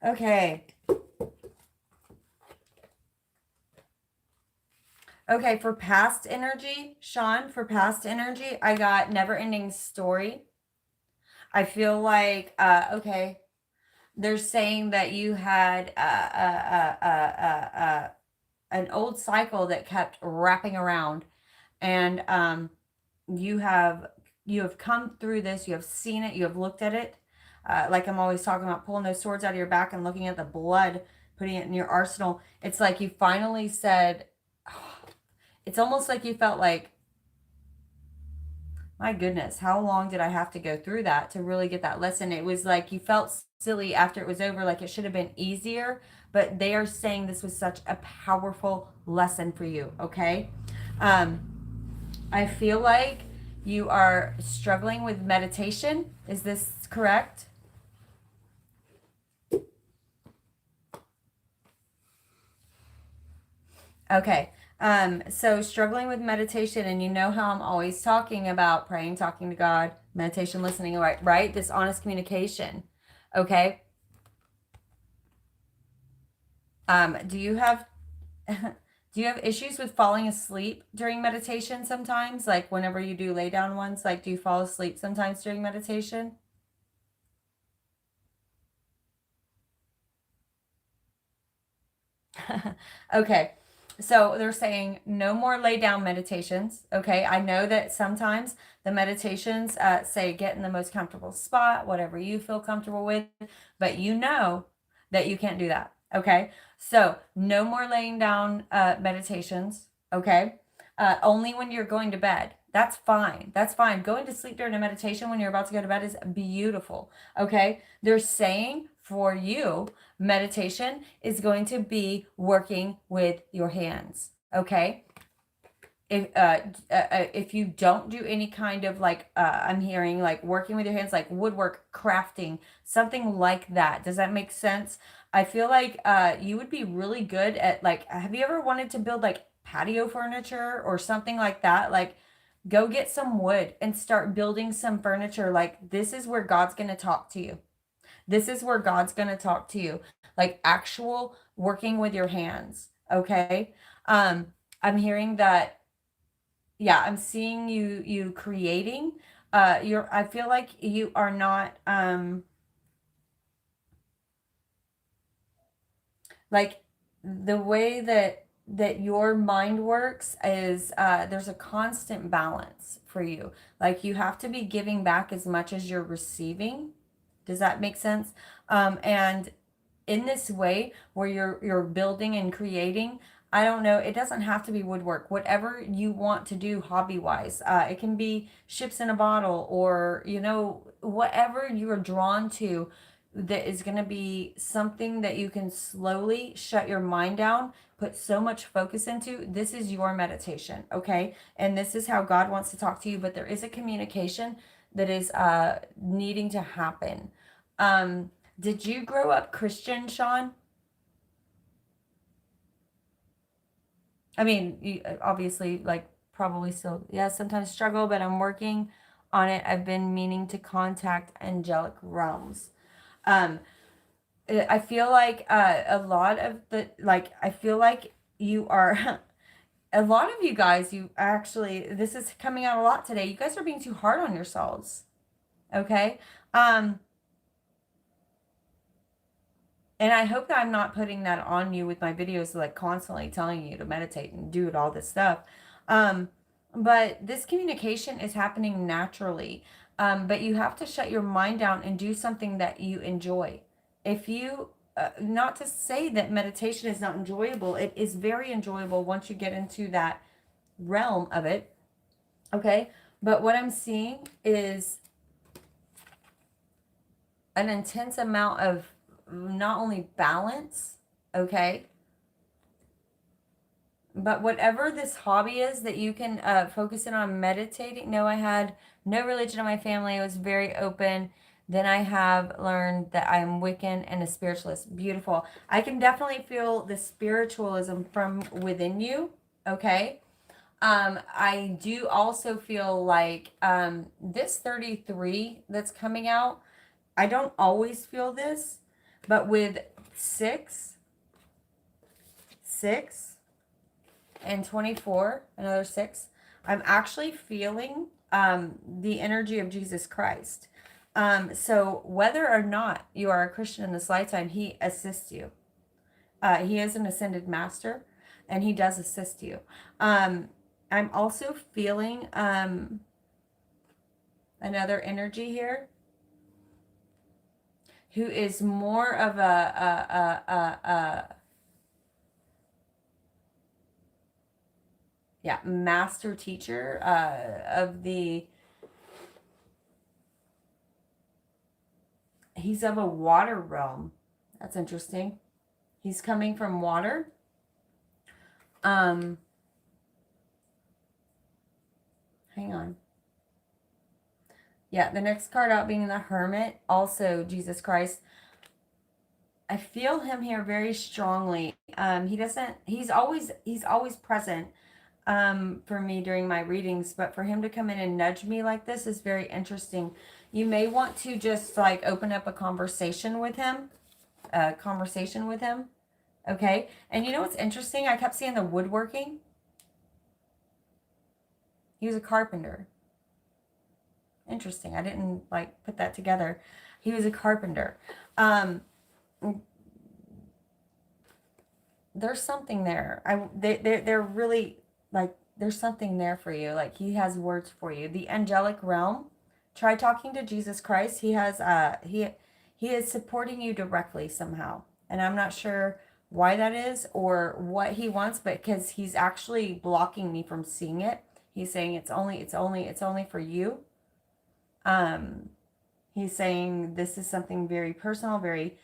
Okay. Okay, for past energy, Shawn, for past energy, I got never ending story. I feel like, okay, they're saying that you had an old cycle that kept wrapping around, and you have come through this, you have seen it, you have looked at it. Like I'm always talking about, pulling those swords out of your back and looking at the blood, putting it in your arsenal. It's like you finally said, it's almost like you felt like, my goodness, how long did I have to go through that to really get that lesson? It was like you felt silly after it was over, like it should have been easier, but they are saying this was such a powerful lesson for you, okay? I feel like you are struggling with meditation. Is this correct? Okay. So struggling with meditation, and you know how I'm always talking about praying, talking to God, meditation, listening, right? This honest communication. Okay. Do you have Do you have issues with falling asleep during meditation sometimes? Like whenever you do lay down ones, like do you fall asleep sometimes during meditation? Okay. So they're saying no more lay down meditations. Okay. I know that sometimes the meditations say get in the most comfortable spot, whatever you feel comfortable with, but you know that you can't do that. Okay. So no more laying down meditations. Okay. Only when you're going to bed. That's fine. That's fine. Going to sleep during a meditation when you're about to go to bed is beautiful. Okay. They're saying for you, meditation is going to be working with your hands. Okay. If you don't do any kind of like I'm hearing like working with your hands, like woodwork, crafting, something like that, does that make sense? I feel like you would be really good at like, have you ever wanted to build like patio furniture or something like that? Like go get some wood and start building some furniture. Like this is where God's going to talk to you. This is where God's going to talk to you, like actual working with your hands. Okay. I'm hearing that, yeah, I'm seeing you creating. I feel like you are not, like the way that your mind works is there's a constant balance for you. Like you have to be giving back as much as you're receiving. Does that make sense? And in this way where you're building and creating, I don't know, it doesn't have to be woodwork, whatever you want to do hobby wise. It can be ships in a bottle, or whatever you are drawn to, that is going to be something that you can slowly shut your mind down, put so much focus into. This is your meditation. Okay. And this is how God wants to talk to you, but there is a communication that is needing to happen. Did you grow up Christian, Shawn? I mean, you obviously, like, probably still, yeah, sometimes struggle, but I'm working on it. I've been meaning to contact angelic realms. Um, I feel like a lot of I feel like you are, a lot of you guys, you actually, this is coming out a lot today. You guys are being too hard on yourselves. Okay. Um, And I hope that I'm not putting that on you with my videos, like constantly telling you to meditate and do it, all this stuff. Um, but this communication is happening naturally. But you have to shut your mind down and do something that you enjoy. If you, not to say that meditation is not enjoyable, it is very enjoyable once you get into that realm of it. Okay. But what I'm seeing is an intense amount of not only balance, okay, but whatever this hobby is that you can focus in on meditating. No, I had no religion in my family. It was very open. Then I have learned that I am Wiccan and a spiritualist. Beautiful. I can definitely feel the spiritualism from within you, okay? I do also feel like this 33 that's coming out, I don't always feel this, but with 6, 6, and 24, another 6, I'm actually feeling the energy of Jesus Christ. So whether or not you are a Christian in this lifetime, he assists you. He is an ascended master, and he does assist you. I'm also feeling another energy here who is more of a yeah, master teacher of the, he's of a water realm. That's interesting. He's coming from water. Hang on. Yeah, the next card out being the Hermit, also Jesus Christ. I feel him here very strongly. He's always present for me during my readings, but for him to come in and nudge me like this is very interesting. You may want to just like open up a conversation with him, Okay. And you know what's interesting? I kept seeing the woodworking. He was a carpenter. Interesting. I didn't like put that together. He was a carpenter. There's something there. They're really like, there's something there for you. Like, he has words for you. The angelic realm. Try talking to Jesus Christ. He has he is supporting you directly somehow. And I'm not sure why that is or what he wants, but because he's actually blocking me from seeing it. He's saying it's only for you. Um He's saying this is something very personal, very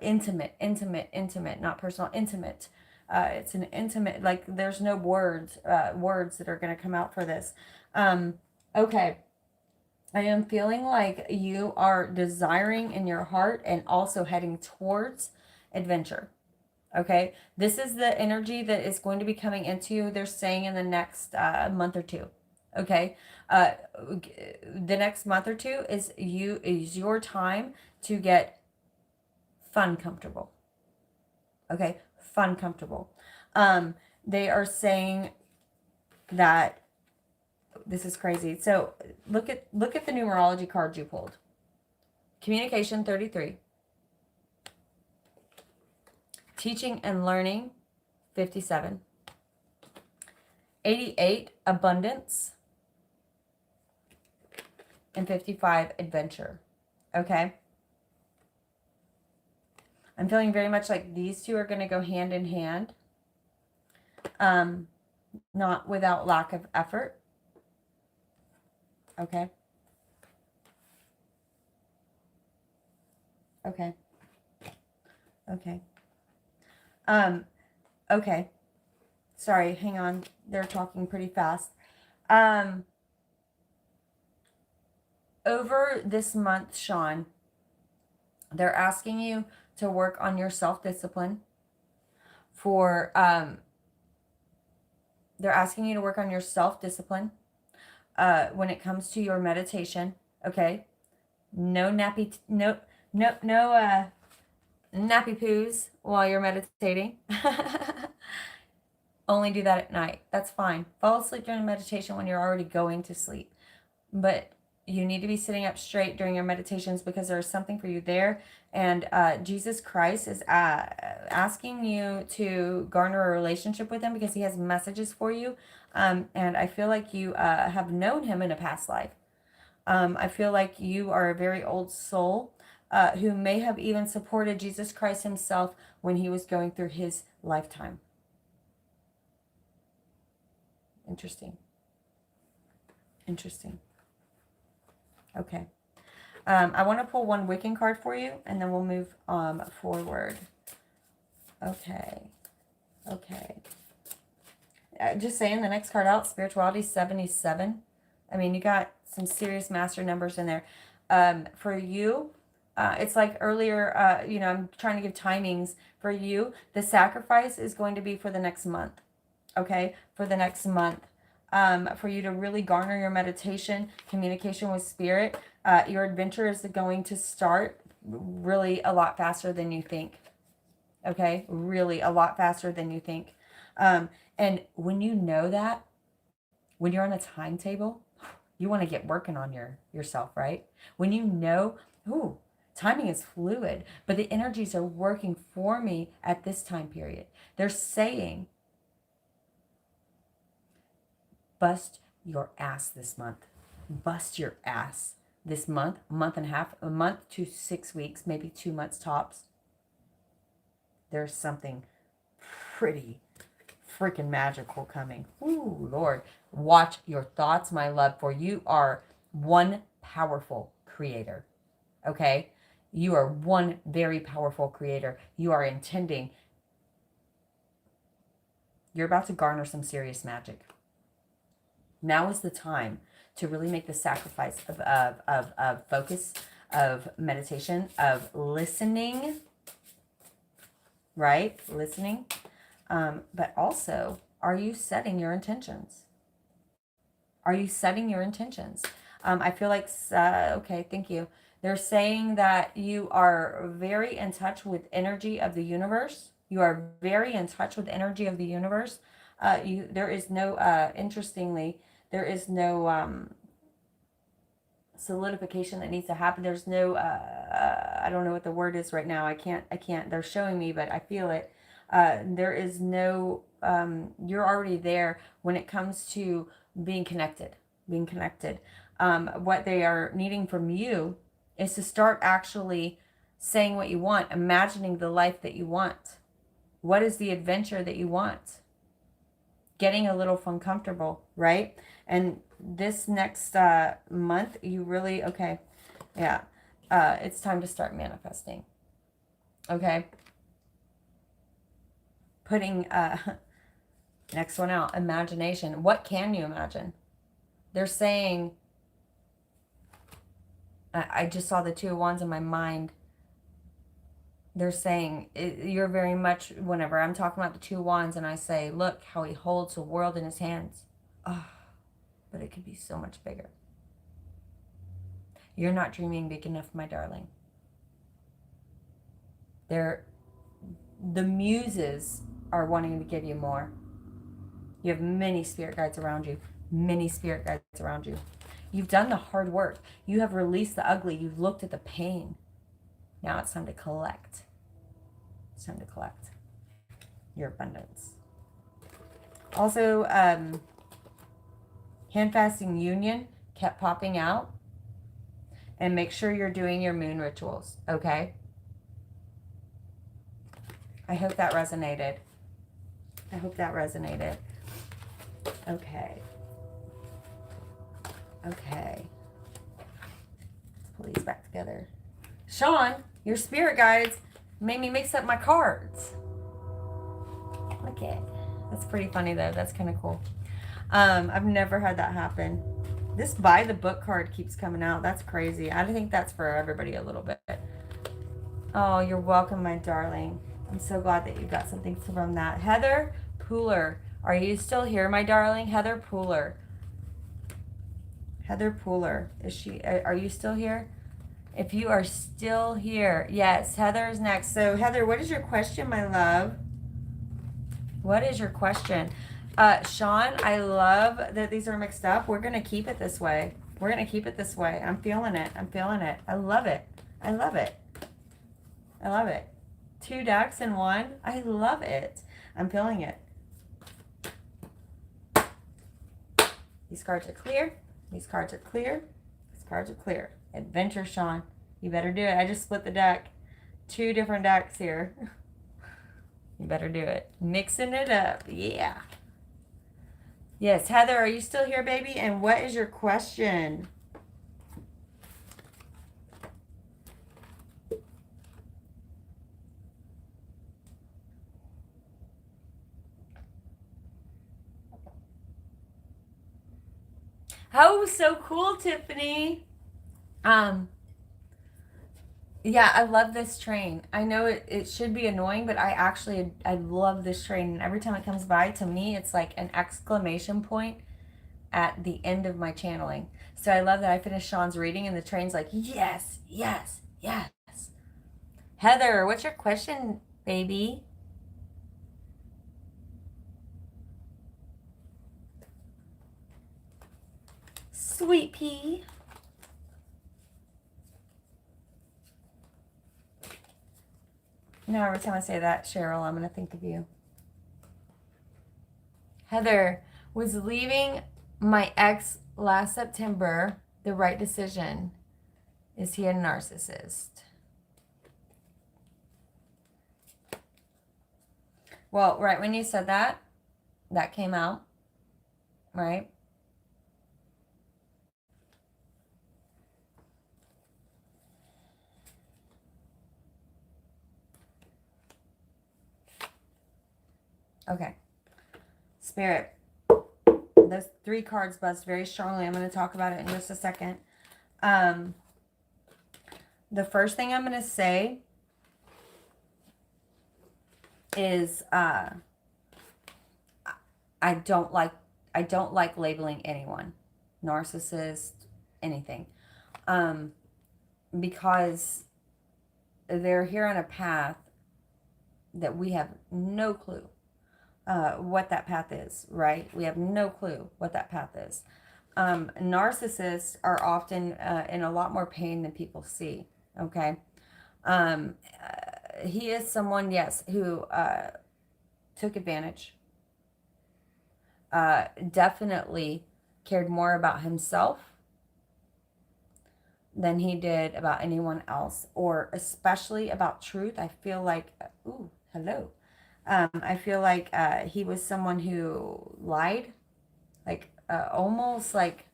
intimate, not personal, intimate. It's an intimate, like, there's no words that are going to come out for this. Okay. I am feeling like you are desiring in your heart and also heading towards adventure. Okay. This is the energy that is going to be coming into you, they're saying, in the next month or two. Okay. The next month or two is your time to get fun comfortable. Okay. Fun comfortable. They are saying that this is crazy. So look at the numerology card you pulled. Communication 33. Teaching and learning 57. 88, abundance. And 55, adventure. Okay? I'm feeling very much like these two are going to go hand in hand. Not without lack of effort. Okay? Okay. Okay. Okay. Sorry, hang on. They're talking pretty fast. Over this month, Shawn, they're asking you to work on your self-discipline for, they're asking you to work on your self-discipline when it comes to your meditation. Okay? No nappy poos while you're meditating. Only do that at night. That's fine. Fall asleep during meditation when you're already going to sleep. But you need to be sitting up straight during your meditations because there's something for you there. And Jesus Christ is asking you to garner a relationship with him because he has messages for you. And I feel like you have known him in a past life. I feel like you are a very old soul who may have even supported Jesus Christ himself when he was going through his lifetime. Interesting. Interesting. Okay. I want to pull one Wiccan card for you, and then we'll move forward. Okay. Okay. Just saying, the next card out, Spirituality 77. I mean, you got some serious master numbers in there. For you, it's like earlier, I'm trying to give timings. For you, the sacrifice is going to be for the next month. Okay? For the next month. For you to really garner your meditation, communication with spirit, your adventure is going to start really a lot faster than you think. Okay? Really a lot faster than you think. And when you know that, when you're on a timetable, you want to get working on yourself, right? When you know, timing is fluid, but the energies are working for me at this time period. They're saying, bust your ass this month. Bust your ass this month, month and a half, a month to 6 weeks, maybe 2 months tops. There's something pretty freaking magical coming. Ooh, Lord. Watch your thoughts, my love, for you are one powerful creator. Okay? You are one very powerful creator. You are intending. You're about to garner some serious magic. Now is the time to really make the sacrifice of focus, of meditation, of listening, right? Listening. But also, are you setting your intentions? Are you setting your intentions? I feel like, okay, thank you. They're saying that you are very in touch with energy of the universe. You are very in touch with the energy of the universe. There is no, interestingly, there is no solidification that needs to happen. There's no, I don't know what the word is right now. I can't, they're showing me, but I feel it. There is no, you're already there when it comes to being connected, being connected. What they are needing from you is to start actually saying what you want, imagining the life that you want. What is the adventure that you want? Getting a little uncomfortable, right? And this next month, you really, okay, yeah, it's time to start manifesting, okay? Putting, next one out, imagination. What can you imagine? They're saying, I just saw the Two of Wands in my mind. They're saying, you're very much, whenever I'm talking about the Two of Wands and I say, look how he holds the world in his hands. Oh, but it could be so much bigger. You're not dreaming big enough, my darling. The muses are wanting to give you more. You have many spirit guides around you. Many spirit guides around you. You've done the hard work. You have released the ugly. You've looked at the pain. Now it's time to collect. It's time to collect your abundance. Also, hand-fasting union kept popping out. And make sure you're doing your moon rituals, okay? I hope that resonated. I hope that resonated. Okay. Okay. Let's pull these back together. Shawn, your spirit guides made me mix up my cards. Okay. That's pretty funny, though. That's kind of cool. I've never had that happen. This buy the book card keeps coming out. That's crazy. I think that's for everybody a little bit. Oh, you're welcome, my darling. I'm so glad that you got something from that. Heather Pooler. Are you still here, my darling? Heather Pooler. Heather Pooler. Are you still here? If you are still here. Yes, Heather is next. So, Heather, what is your question, my love? What is your question? Shawn, I love that these are mixed up. We're going to keep it this way. We're going to keep it this way. I'm feeling it. I'm feeling it. I love it. I love it. I love it. 2 decks in one. I love it. I'm feeling it. These cards are clear. These cards are clear. These cards are clear. Adventure, Shawn. You better do it. I just split the deck. 2 different decks here. You better do it. Mixing it up. Yeah. Yes, Heather, are you still here, baby? And what is your question? Oh, so cool, Tiffany. Yeah, I love this train. I know it should be annoying, but I love this train. And every time it comes by, to me, it's like an exclamation point at the end of my channeling. So I love that I finished Shawn's reading and the train's like, yes, yes, yes. Heather, what's your question, baby? Sweet pea. Now every time I say that, Cheryl, I'm going to think of you. Heather, was leaving my ex last September the right decision? Is he a narcissist? Well, right when you said that, that came out, right? Okay. Spirit. Those 3 cards buzzed very strongly. I'm going to talk about it in just a second. The first thing I'm going to say is I don't like labeling anyone narcissist, anything, because they're here on a path that we have no clue what that path is, right? We have no clue what that path is. Narcissists are often in a lot more pain than people see, okay? He is someone, yes, who took advantage, definitely cared more about himself than he did about anyone else, or especially about truth. I feel like, ooh, hello. I feel like he was someone who lied, like almost like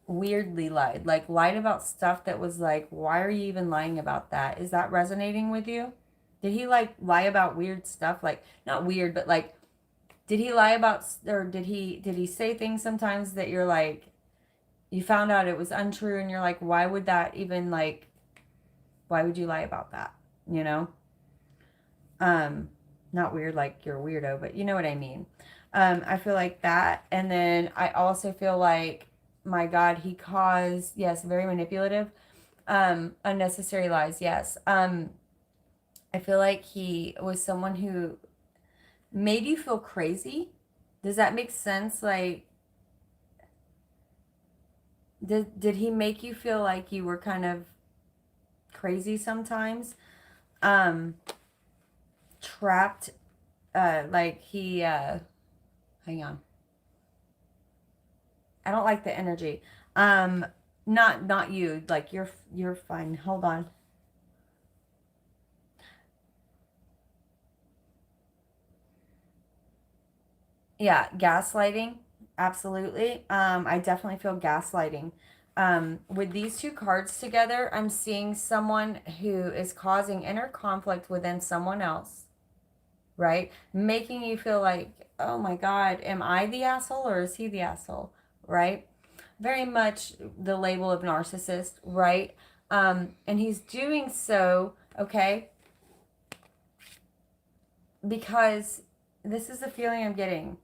weirdly lied, like lied about stuff that was like, why are you even lying about that? Is that resonating with you? Did he like lie about weird stuff? Like, not weird, but like, did he lie about, or did he say things sometimes that you're like, you found out it was untrue and you're like, why would that even like, why would you lie about that? You know? Not weird like you're a weirdo, but you know what I mean. I feel like that. And then I also feel like, my God, he caused, yes, very manipulative, unnecessary lies, yes. I feel like he was someone who made you feel crazy. Does that make sense? Like, did he make you feel like you were kind of crazy sometimes? Trapped, like he, hang on. I don't like the energy. Not you. Like you're fine. Hold on. Yeah, gaslighting. Absolutely. I definitely feel gaslighting. With these two cards together, I'm seeing someone who is causing inner conflict within someone else, right? Making you feel like, oh my God, am I the asshole or is he the asshole, right? Very much the label of narcissist, right? And he's doing so, okay, because this is the feeling I'm getting.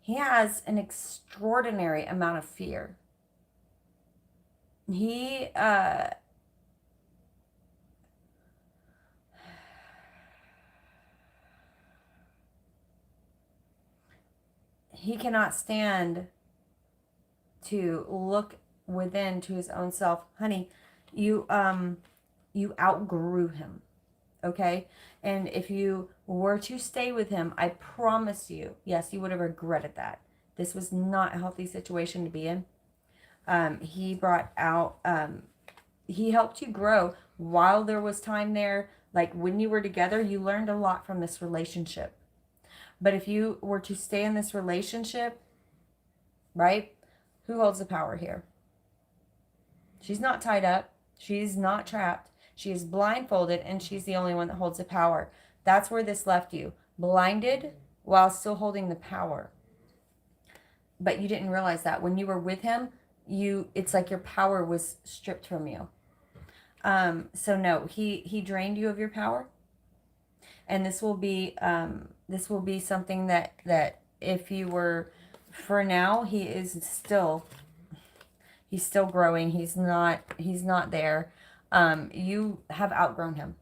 He has an extraordinary amount of fear. He, he cannot stand to look within to his own self. Honey, you outgrew him, okay? And if you were to stay with him, I promise you, yes, you would have regretted that. This was not a healthy situation to be in. He brought out, he helped you grow while there was time there. Like when you were together, you learned a lot from this relationship. But if you were to stay in this relationship, right? Who holds the power here? She's not tied up. She's not trapped. She is blindfolded, and she's the only one that holds the power. That's where this left you. Blinded while still holding the power. But you didn't realize that. When you were with him, it's like your power was stripped from you. So no, he drained you of your power. And this will be something that if you were, for now, he's still growing. He's not there. You have outgrown him.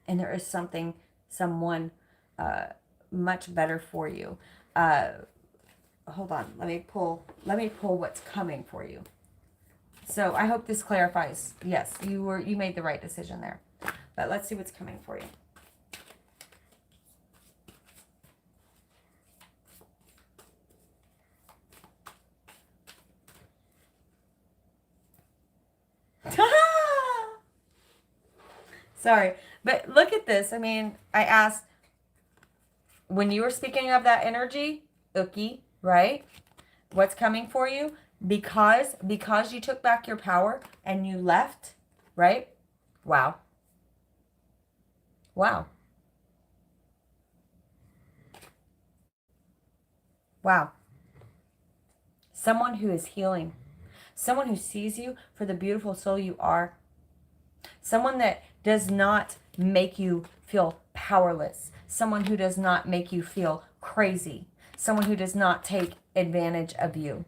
And there is someone much better for you. Hold on. Let me pull what's coming for you. So I hope this clarifies. Yes, you made the right decision there. But let's see what's coming for you. Sorry, but look at this. I mean, I asked, when you were speaking of that energy, Uki, right? What's coming for you? Because you took back your power and you left, right? Wow. Wow. Wow. Someone who is healing. Someone who sees you for the beautiful soul you are. Someone that does not make you feel powerless. Someone who does not make you feel crazy. Someone who does not take advantage of you.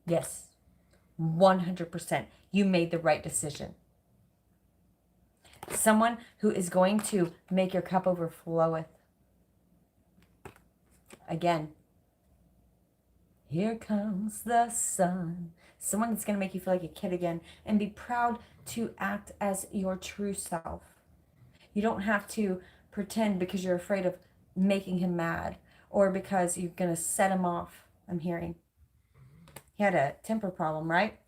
Yes, 100%. You made the right decision. Someone who is going to make your cup overfloweth. Again, here comes the sun. Someone that's going to make you feel like a kid again and be proud to act as your true self. You don't have to pretend because you're afraid of making him mad or because you're going to set him off. I'm hearing. He had a temper problem, right?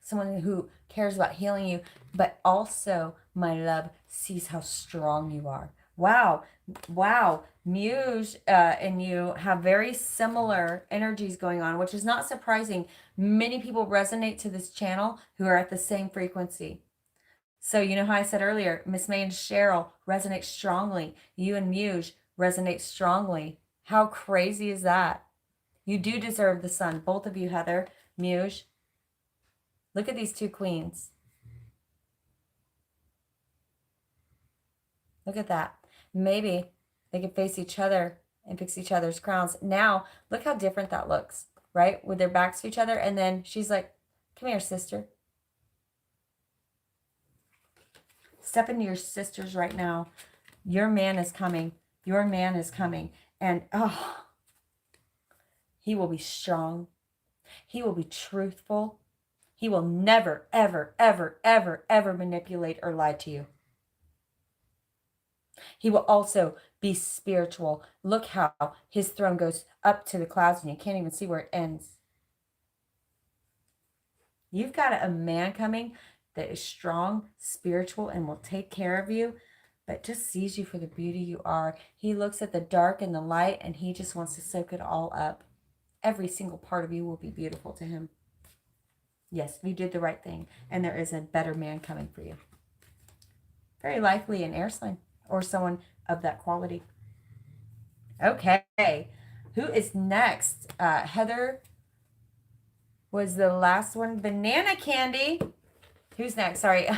Someone who cares about healing you, but also, my love, sees how strong you are. Wow. Wow. Muse and you have very similar energies going on, which is not surprising. Many people resonate to this channel who are at the same frequency. So you know how I said earlier, Miss May and Cheryl resonate strongly. You and Muse resonate strongly. How crazy is that? You do deserve the sun. Both of you, Heather, Muse. Look at these two queens. Look at that. Maybe they could face each other and fix each other's crowns. Now, look how different that looks, right? With their backs to each other. And then she's like, come here, sister. Step into your sisters right now. Your man is coming. Your man is coming. And, oh, he will be strong. He will be truthful. He will never, ever, ever, ever, ever manipulate or lie to you. He will also be spiritual. Look how his throne goes up to the clouds and you can't even see where it ends. You've got a man coming that is strong, spiritual, and will take care of you, but just sees you for the beauty you are. He looks at the dark and the light, and he just wants to soak it all up. Every single part of you will be beautiful to him. Yes, you did the right thing, and there is a better man coming for you. Very likely an air sign or someone of that quality. Okay, who is next? Heather was the last one. Banana Candy. Who's next? Sorry.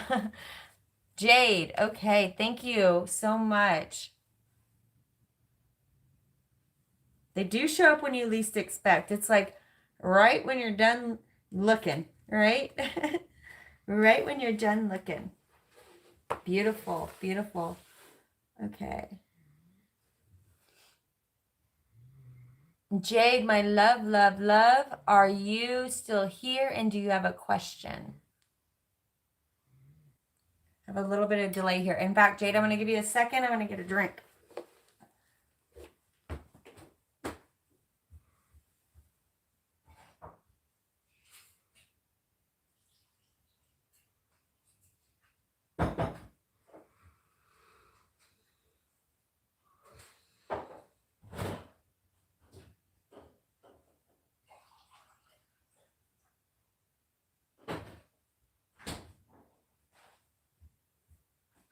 Jade. Okay, thank you so much. They do show up when you least expect. It's like right when you're done looking, right? Right when you're done looking. Beautiful, beautiful. Okay. Jade, my love, love, love, are you still here and do you have a question? I have a little bit of delay here. In fact, Jade, I'm going to give you a second. I'm going to get a drink.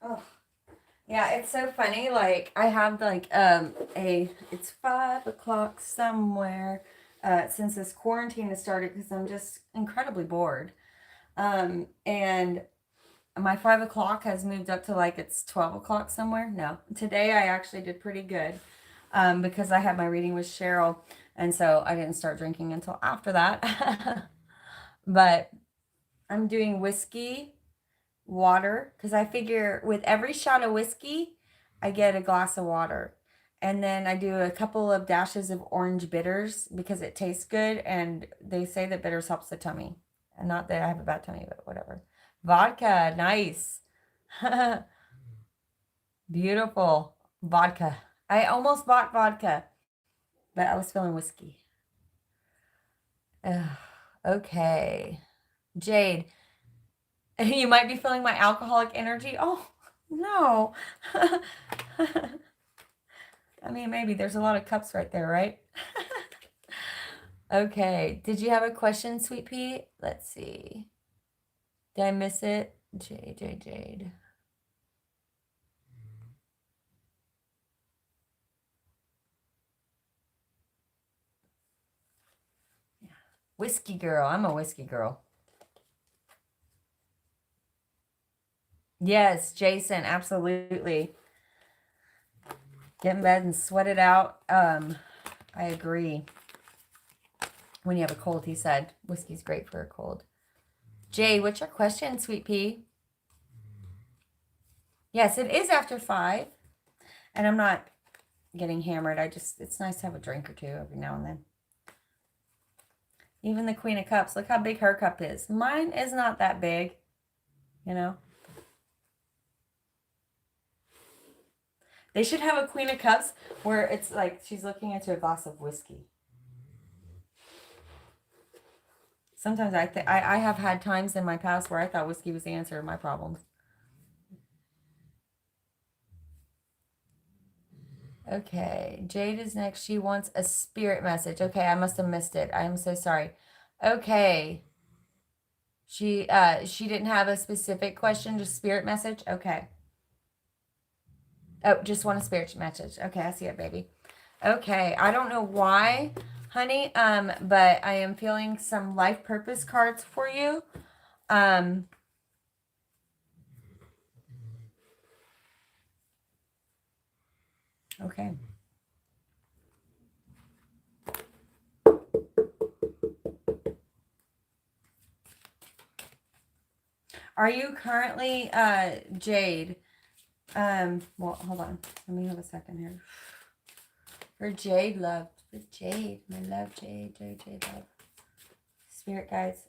Oh, yeah, it's so funny. Like I have like it's 5 o'clock somewhere since this quarantine has started because I'm just incredibly bored. And my 5 o'clock has moved up to like it's 12 o'clock somewhere. No, today I actually did pretty good because I had my reading with Cheryl, and so I didn't start drinking until after that. But I'm doing whiskey, water, because I figure with every shot of whiskey, I get a glass of water. And then I do a couple of dashes of orange bitters because it tastes good, and they say that bitters helps the tummy. And not that I have a bad tummy, but whatever. Vodka, nice. Beautiful. Vodka. I almost bought vodka, but I was feeling whiskey. Okay. Jade, you might be feeling my alcoholic energy. Oh, no. I mean, maybe there's a lot of cups right there, right? Okay. Did you have a question, Sweet Pea? Let's see. Did I miss it? Jade. Yeah. Whiskey girl. I'm a whiskey girl. Yes, Jason, absolutely. Get in bed and sweat it out. I agree. When you have a cold, he said. Whiskey's great for a cold. Jay, what's your question, Sweet Pea? Yes, it is after 5. And I'm not getting hammered. It's nice to have a drink or two every now and then. Even the Queen of Cups, look how big her cup is. Mine is not that big, you know. They should have a Queen of Cups where it's like she's looking into a glass of whiskey. Sometimes I have had times in my past where I thought whiskey was the answer to my problems. Okay, Jade is next. She wants a spirit message. Okay, I must have missed it. I am so sorry. Okay. She didn't have a specific question, just spirit message. Okay. Oh, just want a spirit message. Okay, I see it, baby. Okay, I don't know why, honey, but I am feeling some life purpose cards for you. Okay. Are you currently, Jade? Well, hold on. Let me have a second here. For Jade, love. For Jade. My love, Jade. Jade, love. Spirit guides.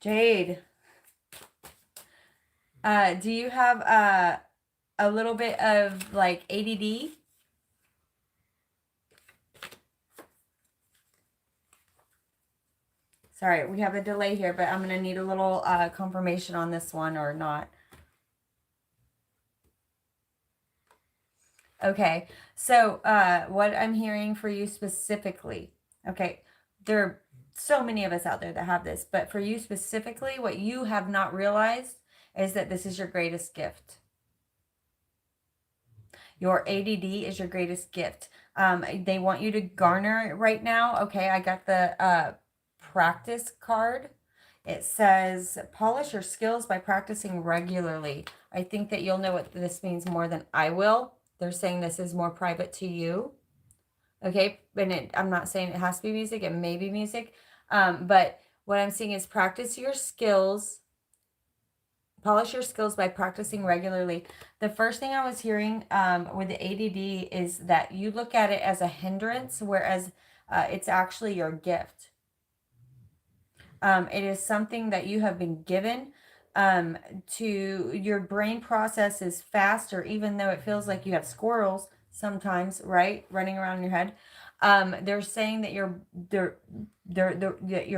Jade. Do you have, a little bit of, like, ADD? Sorry, we have a delay here, but I'm going to need a little confirmation on this one or not. Okay, so what I'm hearing for you specifically, okay, there are so many of us out there that have this, but for you specifically, what you have not realized is that this is your greatest gift. Your ADD is your greatest gift. They want you to garner it right now. Okay, I got the practice card. It says, polish your skills by practicing regularly. I think that you'll know what this means more than I will. They're saying this is more private to you. Okay, and I'm not saying it has to be music. It may be music. But what I'm seeing is practice your skills. Polish your skills by practicing regularly. The first thing I was hearing with the ADD is that you look at it as a hindrance, whereas it's actually your gift. It is something that you have been given to your brain processes faster, even though it feels like you have squirrels sometimes, right? Running around in your head. They're saying that your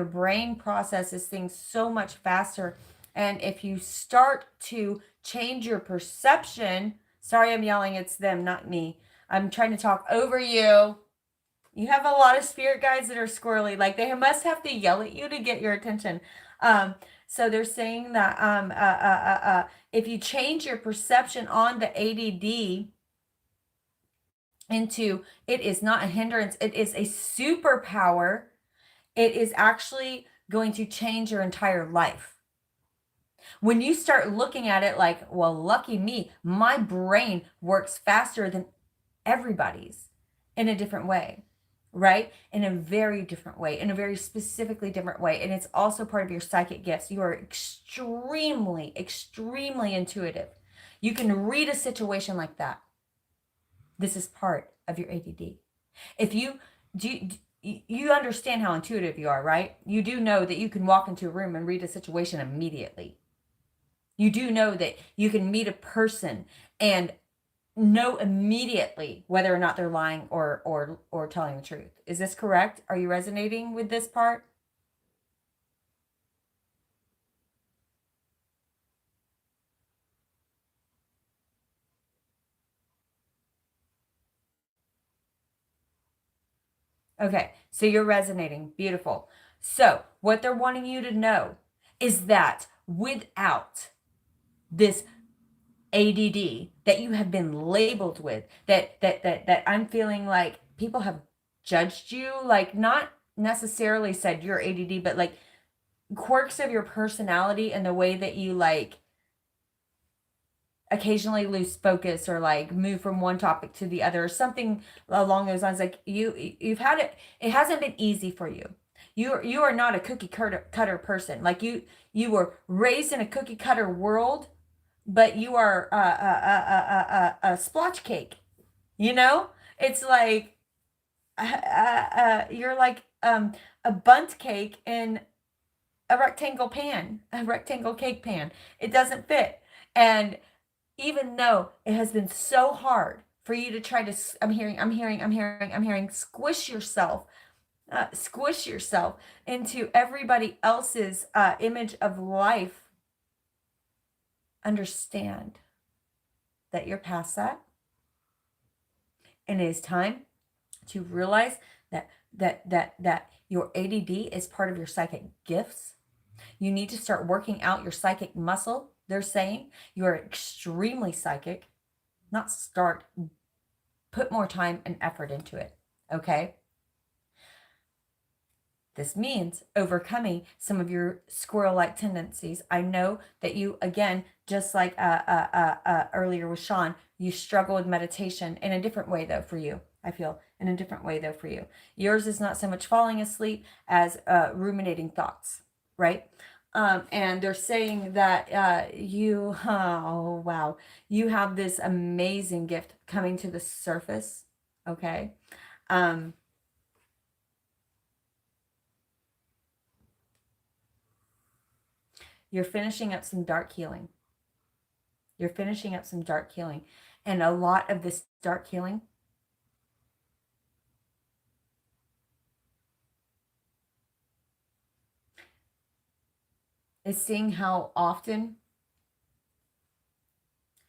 brain processes things so much faster. And if you start to change your perception, sorry, I'm yelling, it's them, not me. I'm trying to talk over you. You have a lot of spirit guides that are squirrely. Like they must have to yell at you to get your attention. So they're saying that if you change your perception on the ADD into it is not a hindrance, it is a superpower, it is actually going to change your entire life. When you start looking at it like, well, lucky me, my brain works faster than everybody's in a different way. Right? In a very different way, in a very specifically different way. And it's also part of your psychic gifts. You are extremely, extremely intuitive. You can read a situation like that. This is part of your ADD. If you understand how intuitive you are, right? You do know that you can walk into a room and read a situation immediately. You do know that you can meet a person and know immediately whether or not they're lying or telling the truth. Is this correct? Are you resonating with this part? Okay, so you're resonating. Beautiful. So what they're wanting you to know is that without this ADD that you have been labeled with, that I'm feeling like people have judged you, like not necessarily said you're ADD, but like quirks of your personality and the way that you like occasionally lose focus or like move from one topic to the other or something along those lines. Like you've had it hasn't been easy for you. You are not a cookie cutter person. Like you were raised in a cookie cutter world, but you are a splotch cake. You know, it's like you're like a bundt cake in a rectangle pan, a rectangle cake pan. It doesn't fit. And even though it has been so hard for you to try to, I'm hearing, squish yourself into everybody else's image of life. Understand that you're past that. And it is time to realize that your ADD is part of your psychic gifts. You need to start working out your psychic muscle. They're saying you are extremely psychic. Not start, put more time and effort into it. Okay? This means overcoming some of your squirrel-like tendencies. I know that you, again, just like earlier with Shawn, you struggle with meditation in a different way, though, for you. I feel in a different way, though, for you. Yours is not so much falling asleep as ruminating thoughts, right? And they're saying that you, oh, wow, you have this amazing gift coming to the surface, okay? You're finishing up some dark healing. You're finishing up some dark healing. And a lot of this dark healing is seeing how often,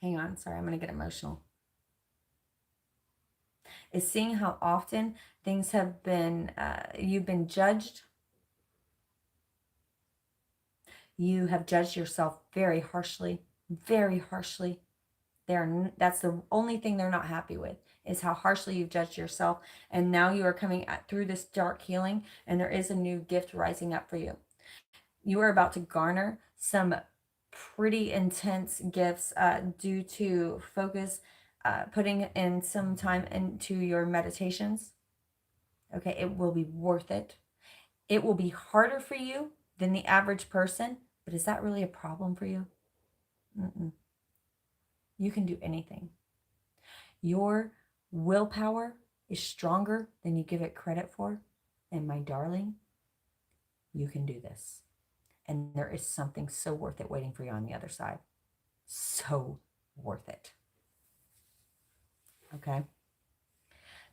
hang on, sorry, I'm going to get emotional. Is seeing how often things have been, you've been judged. You have judged yourself very harshly, very harshly. That's the only thing they're not happy with, is how harshly you've judged yourself. And now you are coming through this dark healing, and there is a new gift rising up for you. You are about to garner some pretty intense gifts due to focus, putting in some time into your meditations. Okay, it will be worth it. It will be harder for you than the average person, but is that really a problem for you? Mm-mm. You can do anything. Your willpower is stronger than you give it credit for. And my darling, you can do this. And there is something so worth it waiting for you on the other side. So worth it. Okay.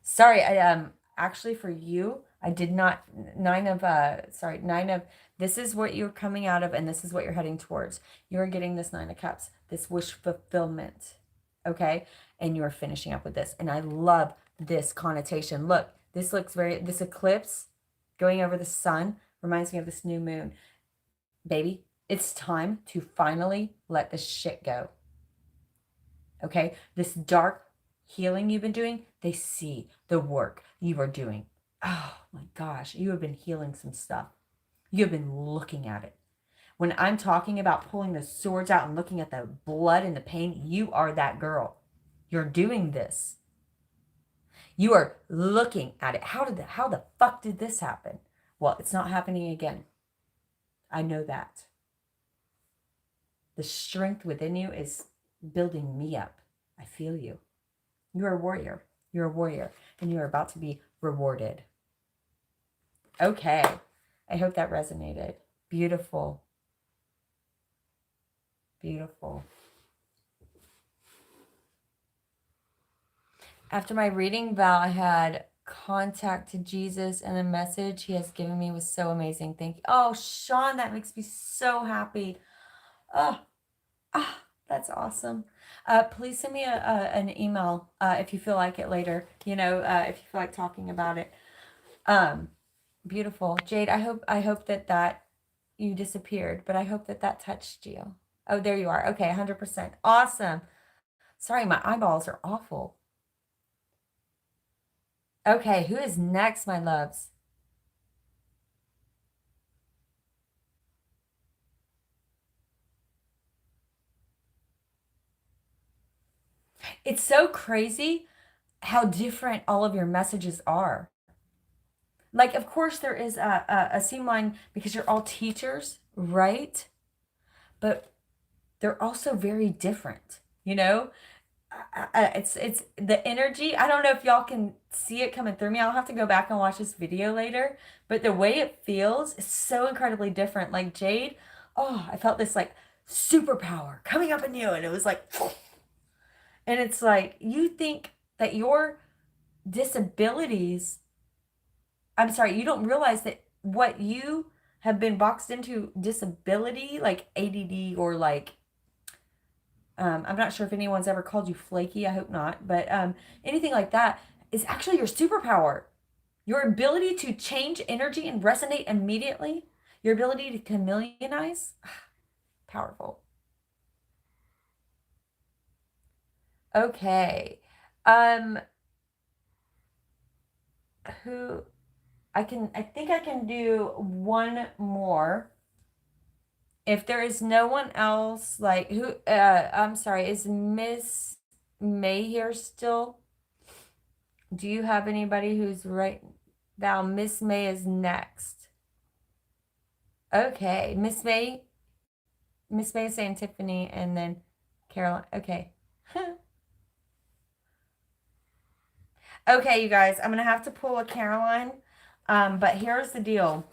Sorry, I actually for you, I did not nine of this is what you're coming out of, and this is what you're heading towards. You're getting this 9 of Cups, this wish fulfillment. Okay? And you're finishing up with this. And I love this connotation. Look, this eclipse going over the sun reminds me of this new moon. Baby, it's time to finally let this shit go. Okay? This dark healing you've been doing, they see the work you are doing. Oh my gosh, you have been healing some stuff. You have been looking at it. When I'm talking about pulling the swords out and looking at the blood and the pain, you are that girl. You're doing this. You are looking at it. How the fuck did this happen? Well, it's not happening again. I know that. The strength within you is building me up. I feel you. You're a warrior. You're a warrior. And you are about to be rewarded. Okay. I hope that resonated. Beautiful. Beautiful. After my reading, Val, I had contact to Jesus, and the message he has given me was so amazing. Thank you. Oh, Shawn, that makes me so happy. Oh, that's awesome. Please send me an email if you feel like it later. If you feel like talking about it. Beautiful. Jade, I hope that you disappeared, but I hope that touched you. Oh, there you are. Okay, 100%. Awesome. Sorry, my eyeballs are awful. Okay, who is next, my loves? It's so crazy how different all of your messages are. like, of course there is a seam line because you're all teachers, right? But they're also very different, you know? It's the energy. I don't know if y'all can see it coming through me. I'll have to go back and watch this video later. But the way it feels is so incredibly different. Like Jade, oh, I felt this like superpower coming up in you, and it was like, and it's like you think that your disabilities, I'm sorry, you don't realize that what you have been boxed into disability, like ADD or like I'm not sure if anyone's ever called you flaky. I hope not. But anything like that is actually your superpower. Your ability to change energy and resonate immediately. Your ability to chameleonize. Powerful. Okay. Um, who I think I can do one more. If there is no one else, like who I'm sorry, is Miss May here still? Do you have anybody who's right now? Miss May is next. Okay, Miss May. Miss May is saying Tiffany and then Caroline. Okay. Okay, you guys, I'm gonna have to pull a Caroline. But here's the deal.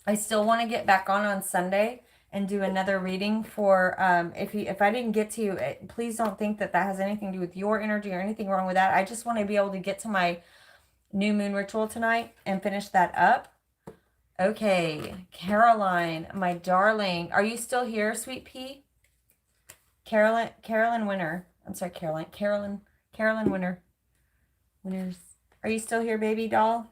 I still want to get back on Sunday and do another reading for if I didn't get to you, please don't think that that has anything to do with your energy or anything wrong with that. I just want to be able to get to my new moon ritual tonight and finish that up. Okay, Caroline, my darling, are you still here, sweet pea? Carolyn Winter. I'm sorry, Carolyn Winter. Winters. Are you still here, baby doll?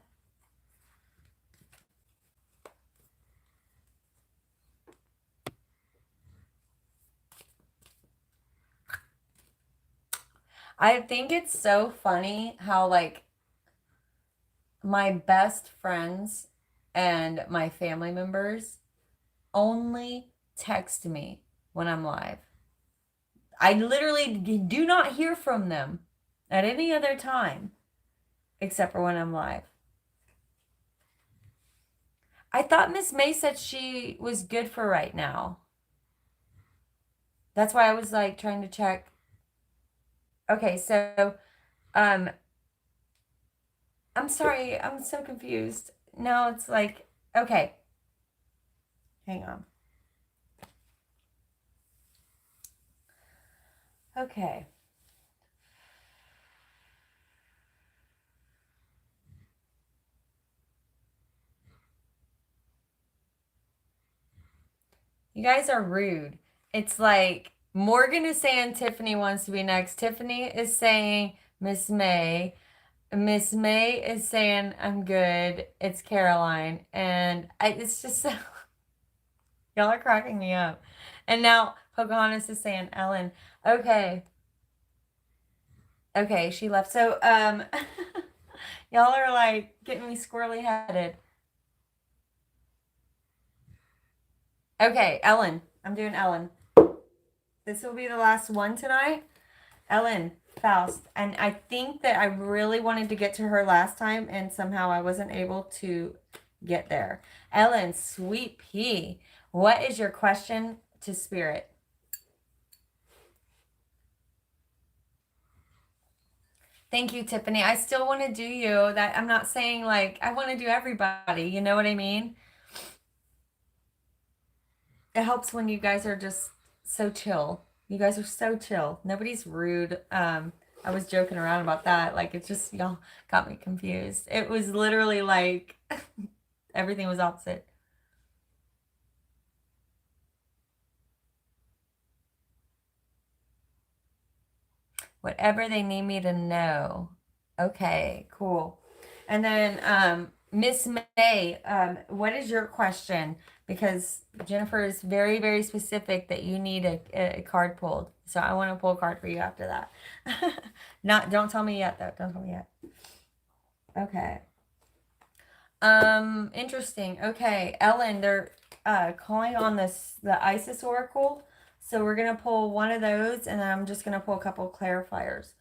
I think it's so funny how like my best friends and my family members only text me when I'm live. I literally do not hear from them at any other time except for when I'm live. I thought Miss May said she was good for right now. That's why I was like trying to check. Okay, so I'm sorry, I'm so confused. No, it's like okay. Hang on. Okay. You guys are rude. It's like Morgan is saying Tiffany wants to be next. Tiffany is saying Miss May. Miss May is saying I'm good. It's Caroline. And it's just so, y'all are cracking me up. And now Pocahontas is saying Ellen. Okay. Okay, she left. So y'all are like getting me squirrely headed. Okay, Ellen. I'm doing Ellen. This will be the last one tonight. Ellen Faust. And I think that I really wanted to get to her last time, and somehow I wasn't able to get there. Ellen, sweet pea. What is your question to Spirit? Thank you, Tiffany. I still want to do you. That I'm not saying like I want to do everybody. You know what I mean? It helps when you guys are just so chill. You guys are so chill. Nobody's rude. I was joking around about that. Like it's just y'all got me confused. It was literally like everything was opposite. Whatever they need me to know. Okay, cool. And then Miss May, what is your question? Because Jennifer is very, very specific that you need a card pulled. So I want to pull a card for you after that. Don't tell me yet though. Don't tell me yet. Okay. Interesting. Okay, Ellen, they're calling on the Isis Oracle. So we're gonna pull one of those, and then I'm just gonna pull a couple of clarifiers.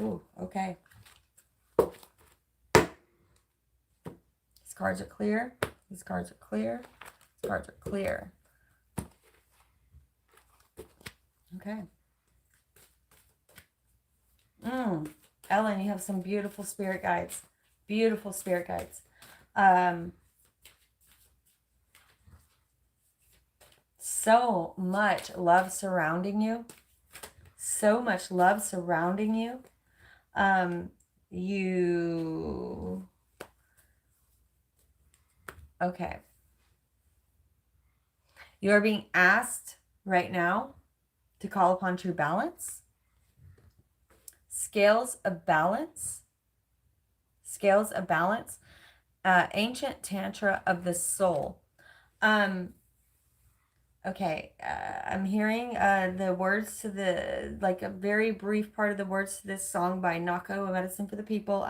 Ooh, okay. These cards are clear. These cards are clear. These cards are clear. Okay. Ellen, you have some beautiful spirit guides. Beautiful spirit guides. So much love surrounding you. So much love surrounding you. Okay. You are being asked right now to call upon true balance. Scales of balance. Scales of balance. Ancient Tantra of the soul. Okay, I'm hearing the words to the, like a very brief part of the words to this song by Nako, A Medicine for the People.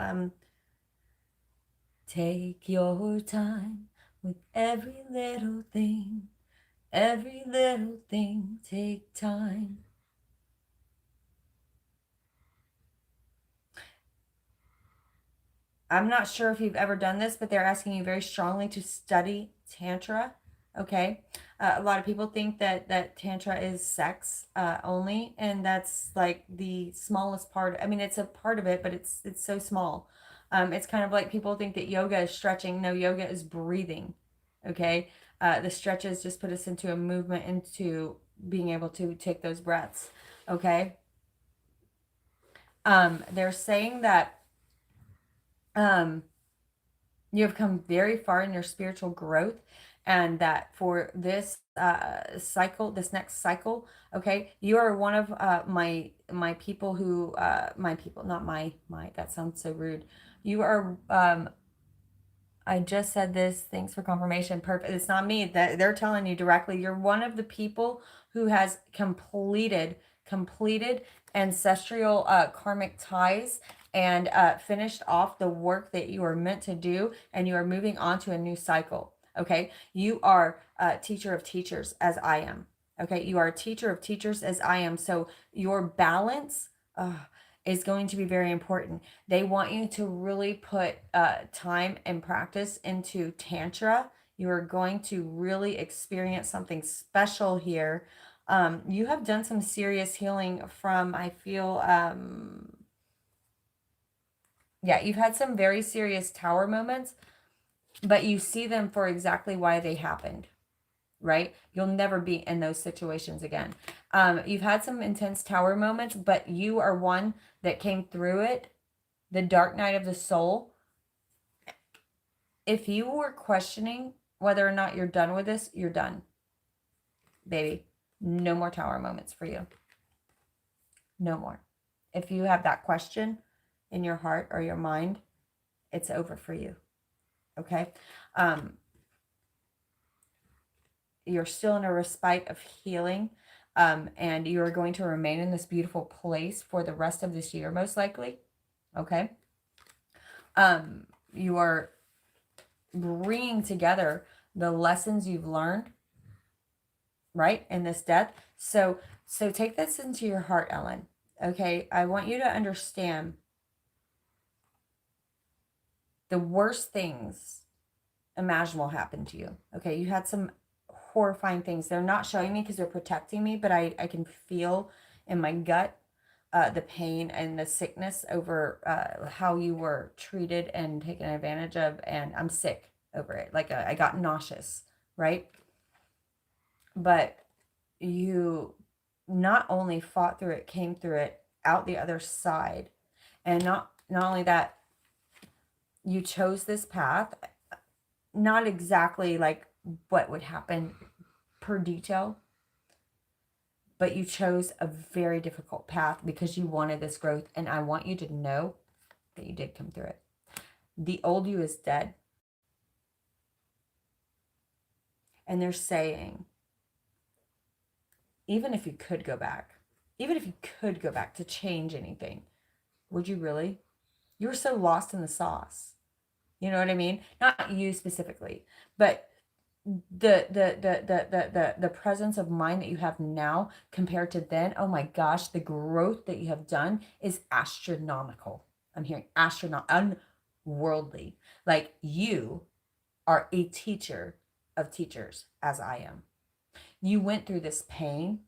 Take your time with every little thing. Every little thing, take time. I'm not sure if you've ever done this, but they're asking you very strongly to study Tantra. Okay. A lot of people think that Tantra is sex only, and that's like the smallest part. I mean, it's a part of it, but it's so small. It's kind of like people think that yoga is stretching. No, yoga is breathing. Okay. The stretches just put us into a movement, into being able to take those breaths. Okay. They're saying that you have come very far in your spiritual growth, and that for this cycle, this next cycle, okay, you are one of my people who my people, not my, that sounds so rude. You are I just said this. Thanks for confirmation. Perfect. It's not me. That they're telling you directly. You're one of the people who has completed ancestral karmic ties, and finished off the work that you are meant to do, and you are moving on to a new cycle. Okay. You are a teacher of teachers, as I am. Okay. You are a teacher of teachers, as I am. So your balance is going to be very important. They want you to really put time and practice into Tantra. You are going to really experience something special here. You have done some serious healing from, I feel, yeah, you've had some very serious tower moments, but you see them for exactly why they happened, right? You'll never be in those situations again. You've had some intense tower moments, but you are one that came through it, the dark night of the soul. If you were questioning whether or not you're done with this, you're done, baby. No more tower moments for you. No more. If you have that question in your heart or your mind, it's over for you. Okay? You're still in a respite of healing, and you're going to remain in this beautiful place for the rest of this year, most likely. Okay? You are bringing together the lessons you've learned, right, in this death. So take this into your heart, Ellen. Okay? I want you to understand the worst things imaginable happened to you. Okay? You had some horrifying things. They're not showing me because they're protecting me, but I can feel in my gut the pain and the sickness over how you were treated and taken advantage of, and I'm sick over it. Like I got nauseous, right? But you not only fought through it, came through it, out the other side, and not only that, you chose this path, not exactly like what would happen per detail, but you chose a very difficult path because you wanted this growth, and I want you to know that you did come through it. The old you is dead. And they're saying, even if you could go back to change anything, would you really? You were so lost in the sauce. You know what I mean? Not you specifically, but the presence of mind that you have now compared to then, oh my gosh, the growth that you have done is astronomical. I'm hearing unworldly. Like you are a teacher of teachers, as I am. You went through this pain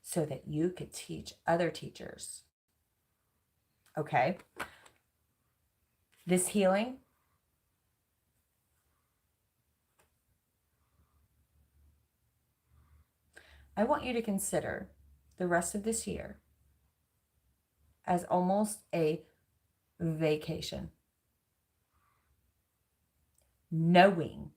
so that you could teach other teachers. Okay? This healing, I want you to consider the rest of this year as almost a vacation. Knowing,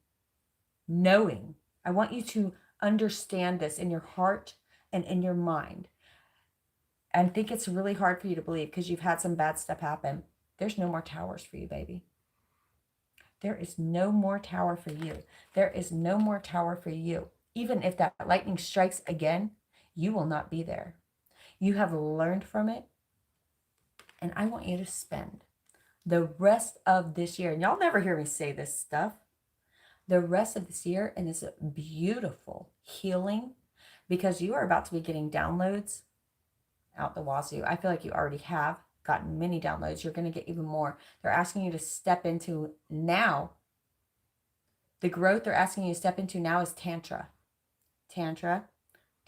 I want you to understand this in your heart and in your mind. I think it's really hard for you to believe because you've had some bad stuff happen. There's no more towers for you, baby. There is no more tower for you. There is no more tower for you. Even if that lightning strikes again, you will not be there. You have learned from it. And I want you to spend the rest of this year, and y'all never hear me say this stuff, the rest of this year in this beautiful healing, because you are about to be getting downloads out the wazoo. I feel like you already have gotten many downloads. You're going to get even more. They're asking you to step into now. The growth they're asking you to step into now is Tantra. Tantra.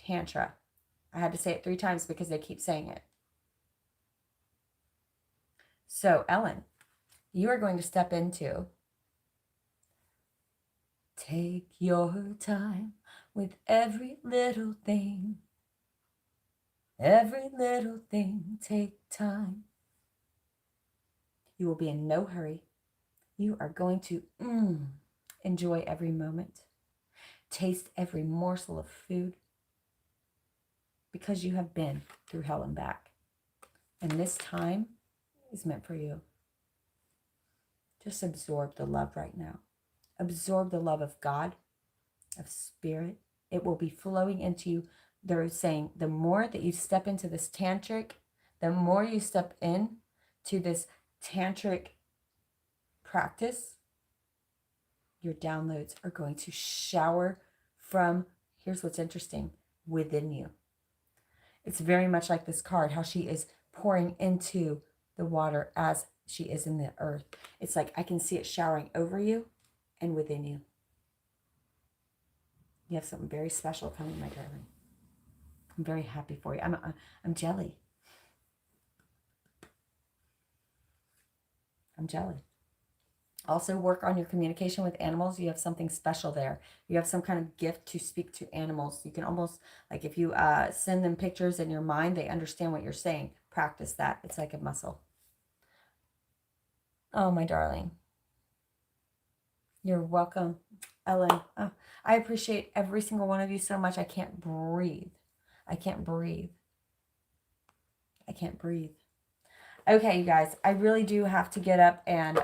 Tantra. I had to say it 3 times because they keep saying it. So, Ellen, you are going to step into take your time with every little thing. Every little thing, take time. You will be in no hurry. You are going to enjoy every moment. Taste every morsel of food. Because you have been through hell and back. And this time is meant for you. Just absorb the love right now. Absorb the love of God, of spirit. It will be flowing into you. They're saying the more that you step into this tantric, the more you step in to this tantric practice, your downloads are going to shower from, here's what's interesting, within you. It's very much like this card, how she is pouring into the water as she is in the earth. It's like I can see it showering over you and within you. You have something very special coming, my darling. I'm very happy for you. I'm jelly. I'm jelly. Also work on your communication with animals. You have something special there. You have some kind of gift to speak to animals. You can almost, like if you send them pictures in your mind, they understand what you're saying. Practice that. It's like a muscle. Oh, my darling. You're welcome, Ellen. Oh, I appreciate every single one of you so much. I can't breathe. I can't breathe. I can't breathe. Okay, you guys, I really do have to get up and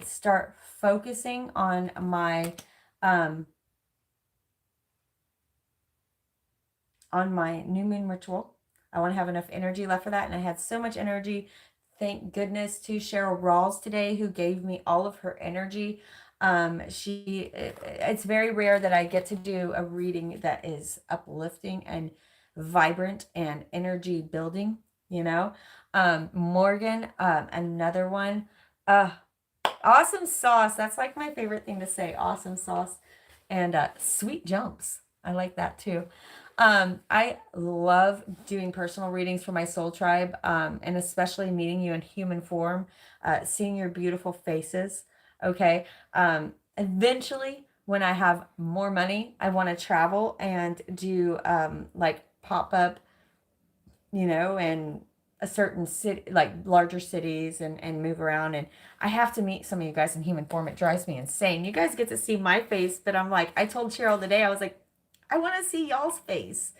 start focusing on my new moon ritual. I want to have enough energy left for that, and I had so much energy. Thank goodness to Cheryl Rawls today, who gave me all of her energy. It's very rare that I get to do a reading that is uplifting and vibrant and energy building, you know. Morgan, another one. Awesome sauce. That's like my favorite thing to say. Awesome sauce. And sweet jumps. I like that too. I love doing personal readings for my soul tribe, and especially meeting you in human form, seeing your beautiful faces. Okay. Eventually, when I have more money, I want to travel and do like pop up, you know, and a certain city, like larger cities, and move around. And I have to meet some of you guys in human form. It drives me insane. You guys get to see my face, but I'm like, I told Cheryl today, I was like, I want to see y'all's face.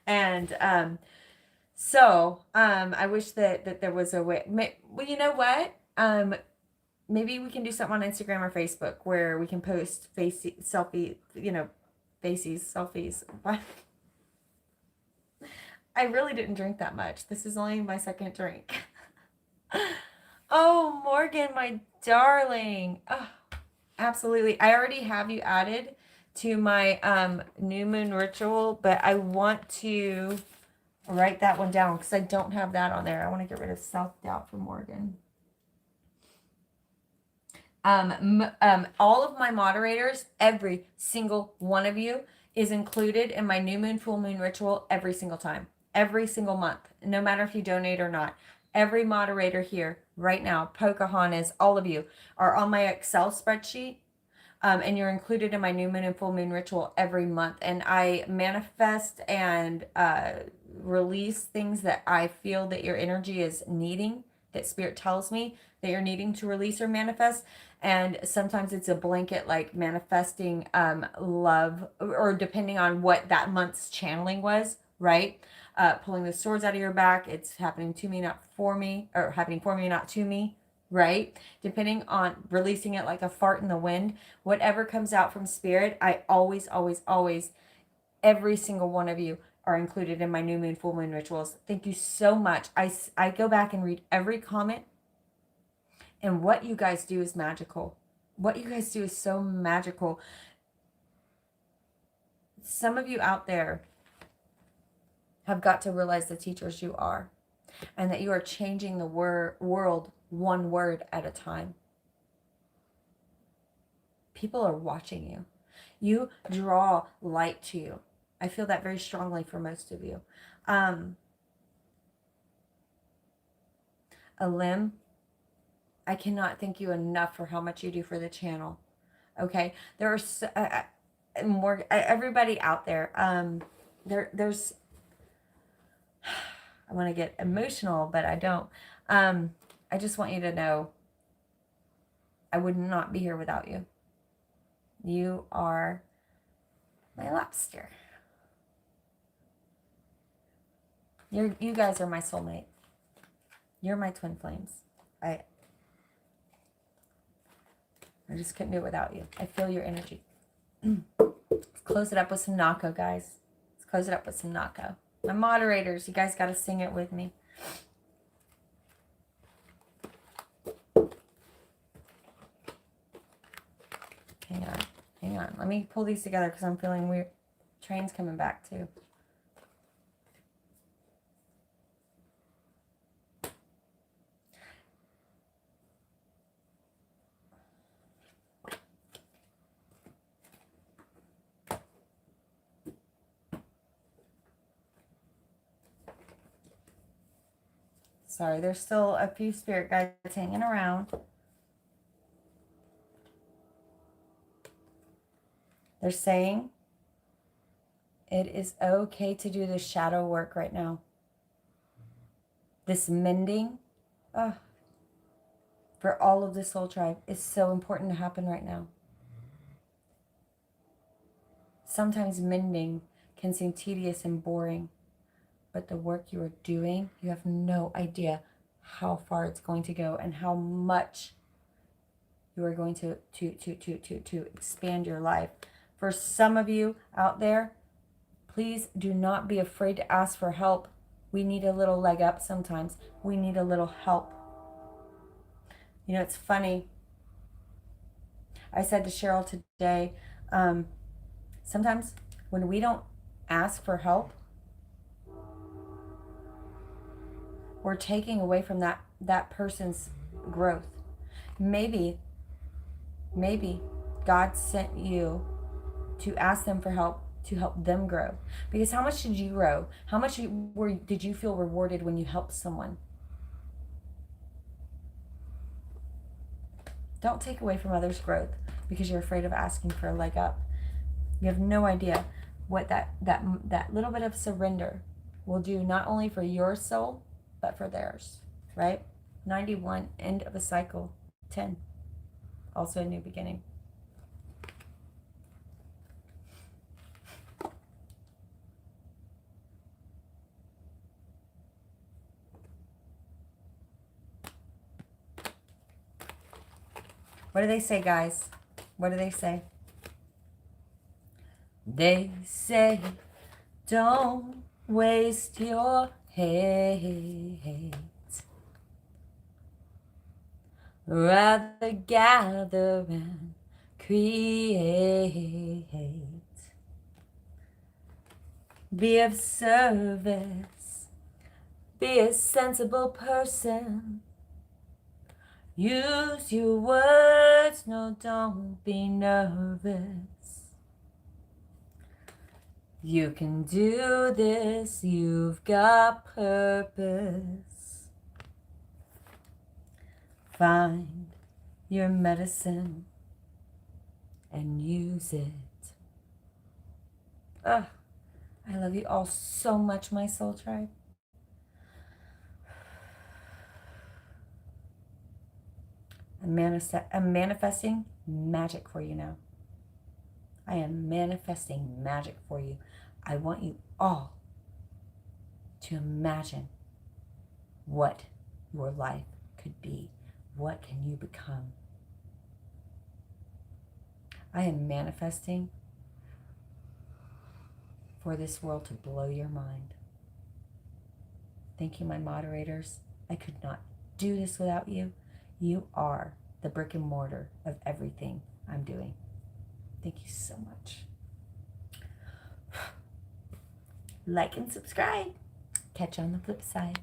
And I wish that there was a way. Well, you know what? Maybe we can do something on Instagram or Facebook where we can post selfie, you know, faces, selfies. I really didn't drink that much. This is only my second drink. Oh, Morgan, my darling. Oh, absolutely. I already have you added to my new moon ritual, but I want to write that one down because I don't have that on there. I want to get rid of self-doubt for Morgan. All of my moderators, every single one of you is included in my new moon, full moon ritual every single time, every single month, no matter if you donate or not. Every moderator here right now, Pocahontas, all of you are on my Excel spreadsheet. And you're included in my new moon and full moon ritual every month. And I manifest and release things that I feel that your energy is needing, that spirit tells me that you're needing to release or manifest. And sometimes it's a blanket, like manifesting love, or depending on what that month's channeling was, right? Pulling the swords out of your back. It's happening to me, not for me, or happening for me, not to me, right? Depending on releasing it like a fart in the wind, whatever comes out from spirit, I always, every single one of you are included in my new moon, full moon rituals. Thank you so much. I go back and read every comment, and what you guys do is magical. What you guys do is so magical. Some of you out there have got to realize the teachers you are, and that you are changing the world one word at a time. People are watching you. You draw light to you. I feel that very strongly for most of you. Alim, I cannot thank you enough for how much you do for the channel. Okay, there are more. Everybody out there. There's. I want to get emotional, but I don't. I just want you to know, I would not be here without you. You are my lobster. You guys are my soulmate. You're my twin flames. I just couldn't do it without you. I feel your energy. Let's close it up with some Nako, guys. Let's close it up with some Nako. My moderators, you guys got to sing it with me. Hang on. Let me pull these together because I'm feeling weird. Train's coming back too. Sorry, there's still a few spirit guides hanging around. They're saying it is okay to do this shadow work right now. This mending for all of the soul tribe is so important to happen right now. Sometimes mending can seem tedious and boring, but the work you are doing, you have no idea how far it's going to go and how much you are going to expand your life. For some of you out there, please do not be afraid to ask for help. We need a little leg up sometimes. We need a little help. You know, it's funny. I said to Cheryl today, sometimes when we don't ask for help, we're taking away from that person's growth. Maybe God sent you to ask them for help, to help them grow. Because how much did you grow? How much did you feel rewarded when you helped someone? Don't take away from others' growth because you're afraid of asking for a leg up. You have no idea what that little bit of surrender will do, not only for your soul, but for theirs, right? 91, end of a cycle. 10, also a new beginning. What do they say, guys? What do they say? They say, don't waste your hate. Rather gather and create. Be of service. Be a sensible person. Use your words, no, don't be nervous. You can do this, you've got purpose. Find your medicine and use it. I love you all so much, my soul tribe. I'm manifesting magic for you now. I am manifesting magic for you. I want you all to imagine what your life could be. What can you become? I am manifesting for this world to blow your mind. Thank you, my moderators. I could not do this without you. You are the brick and mortar of everything I'm doing. Thank you so much. Like and subscribe. Catch you on the flip side.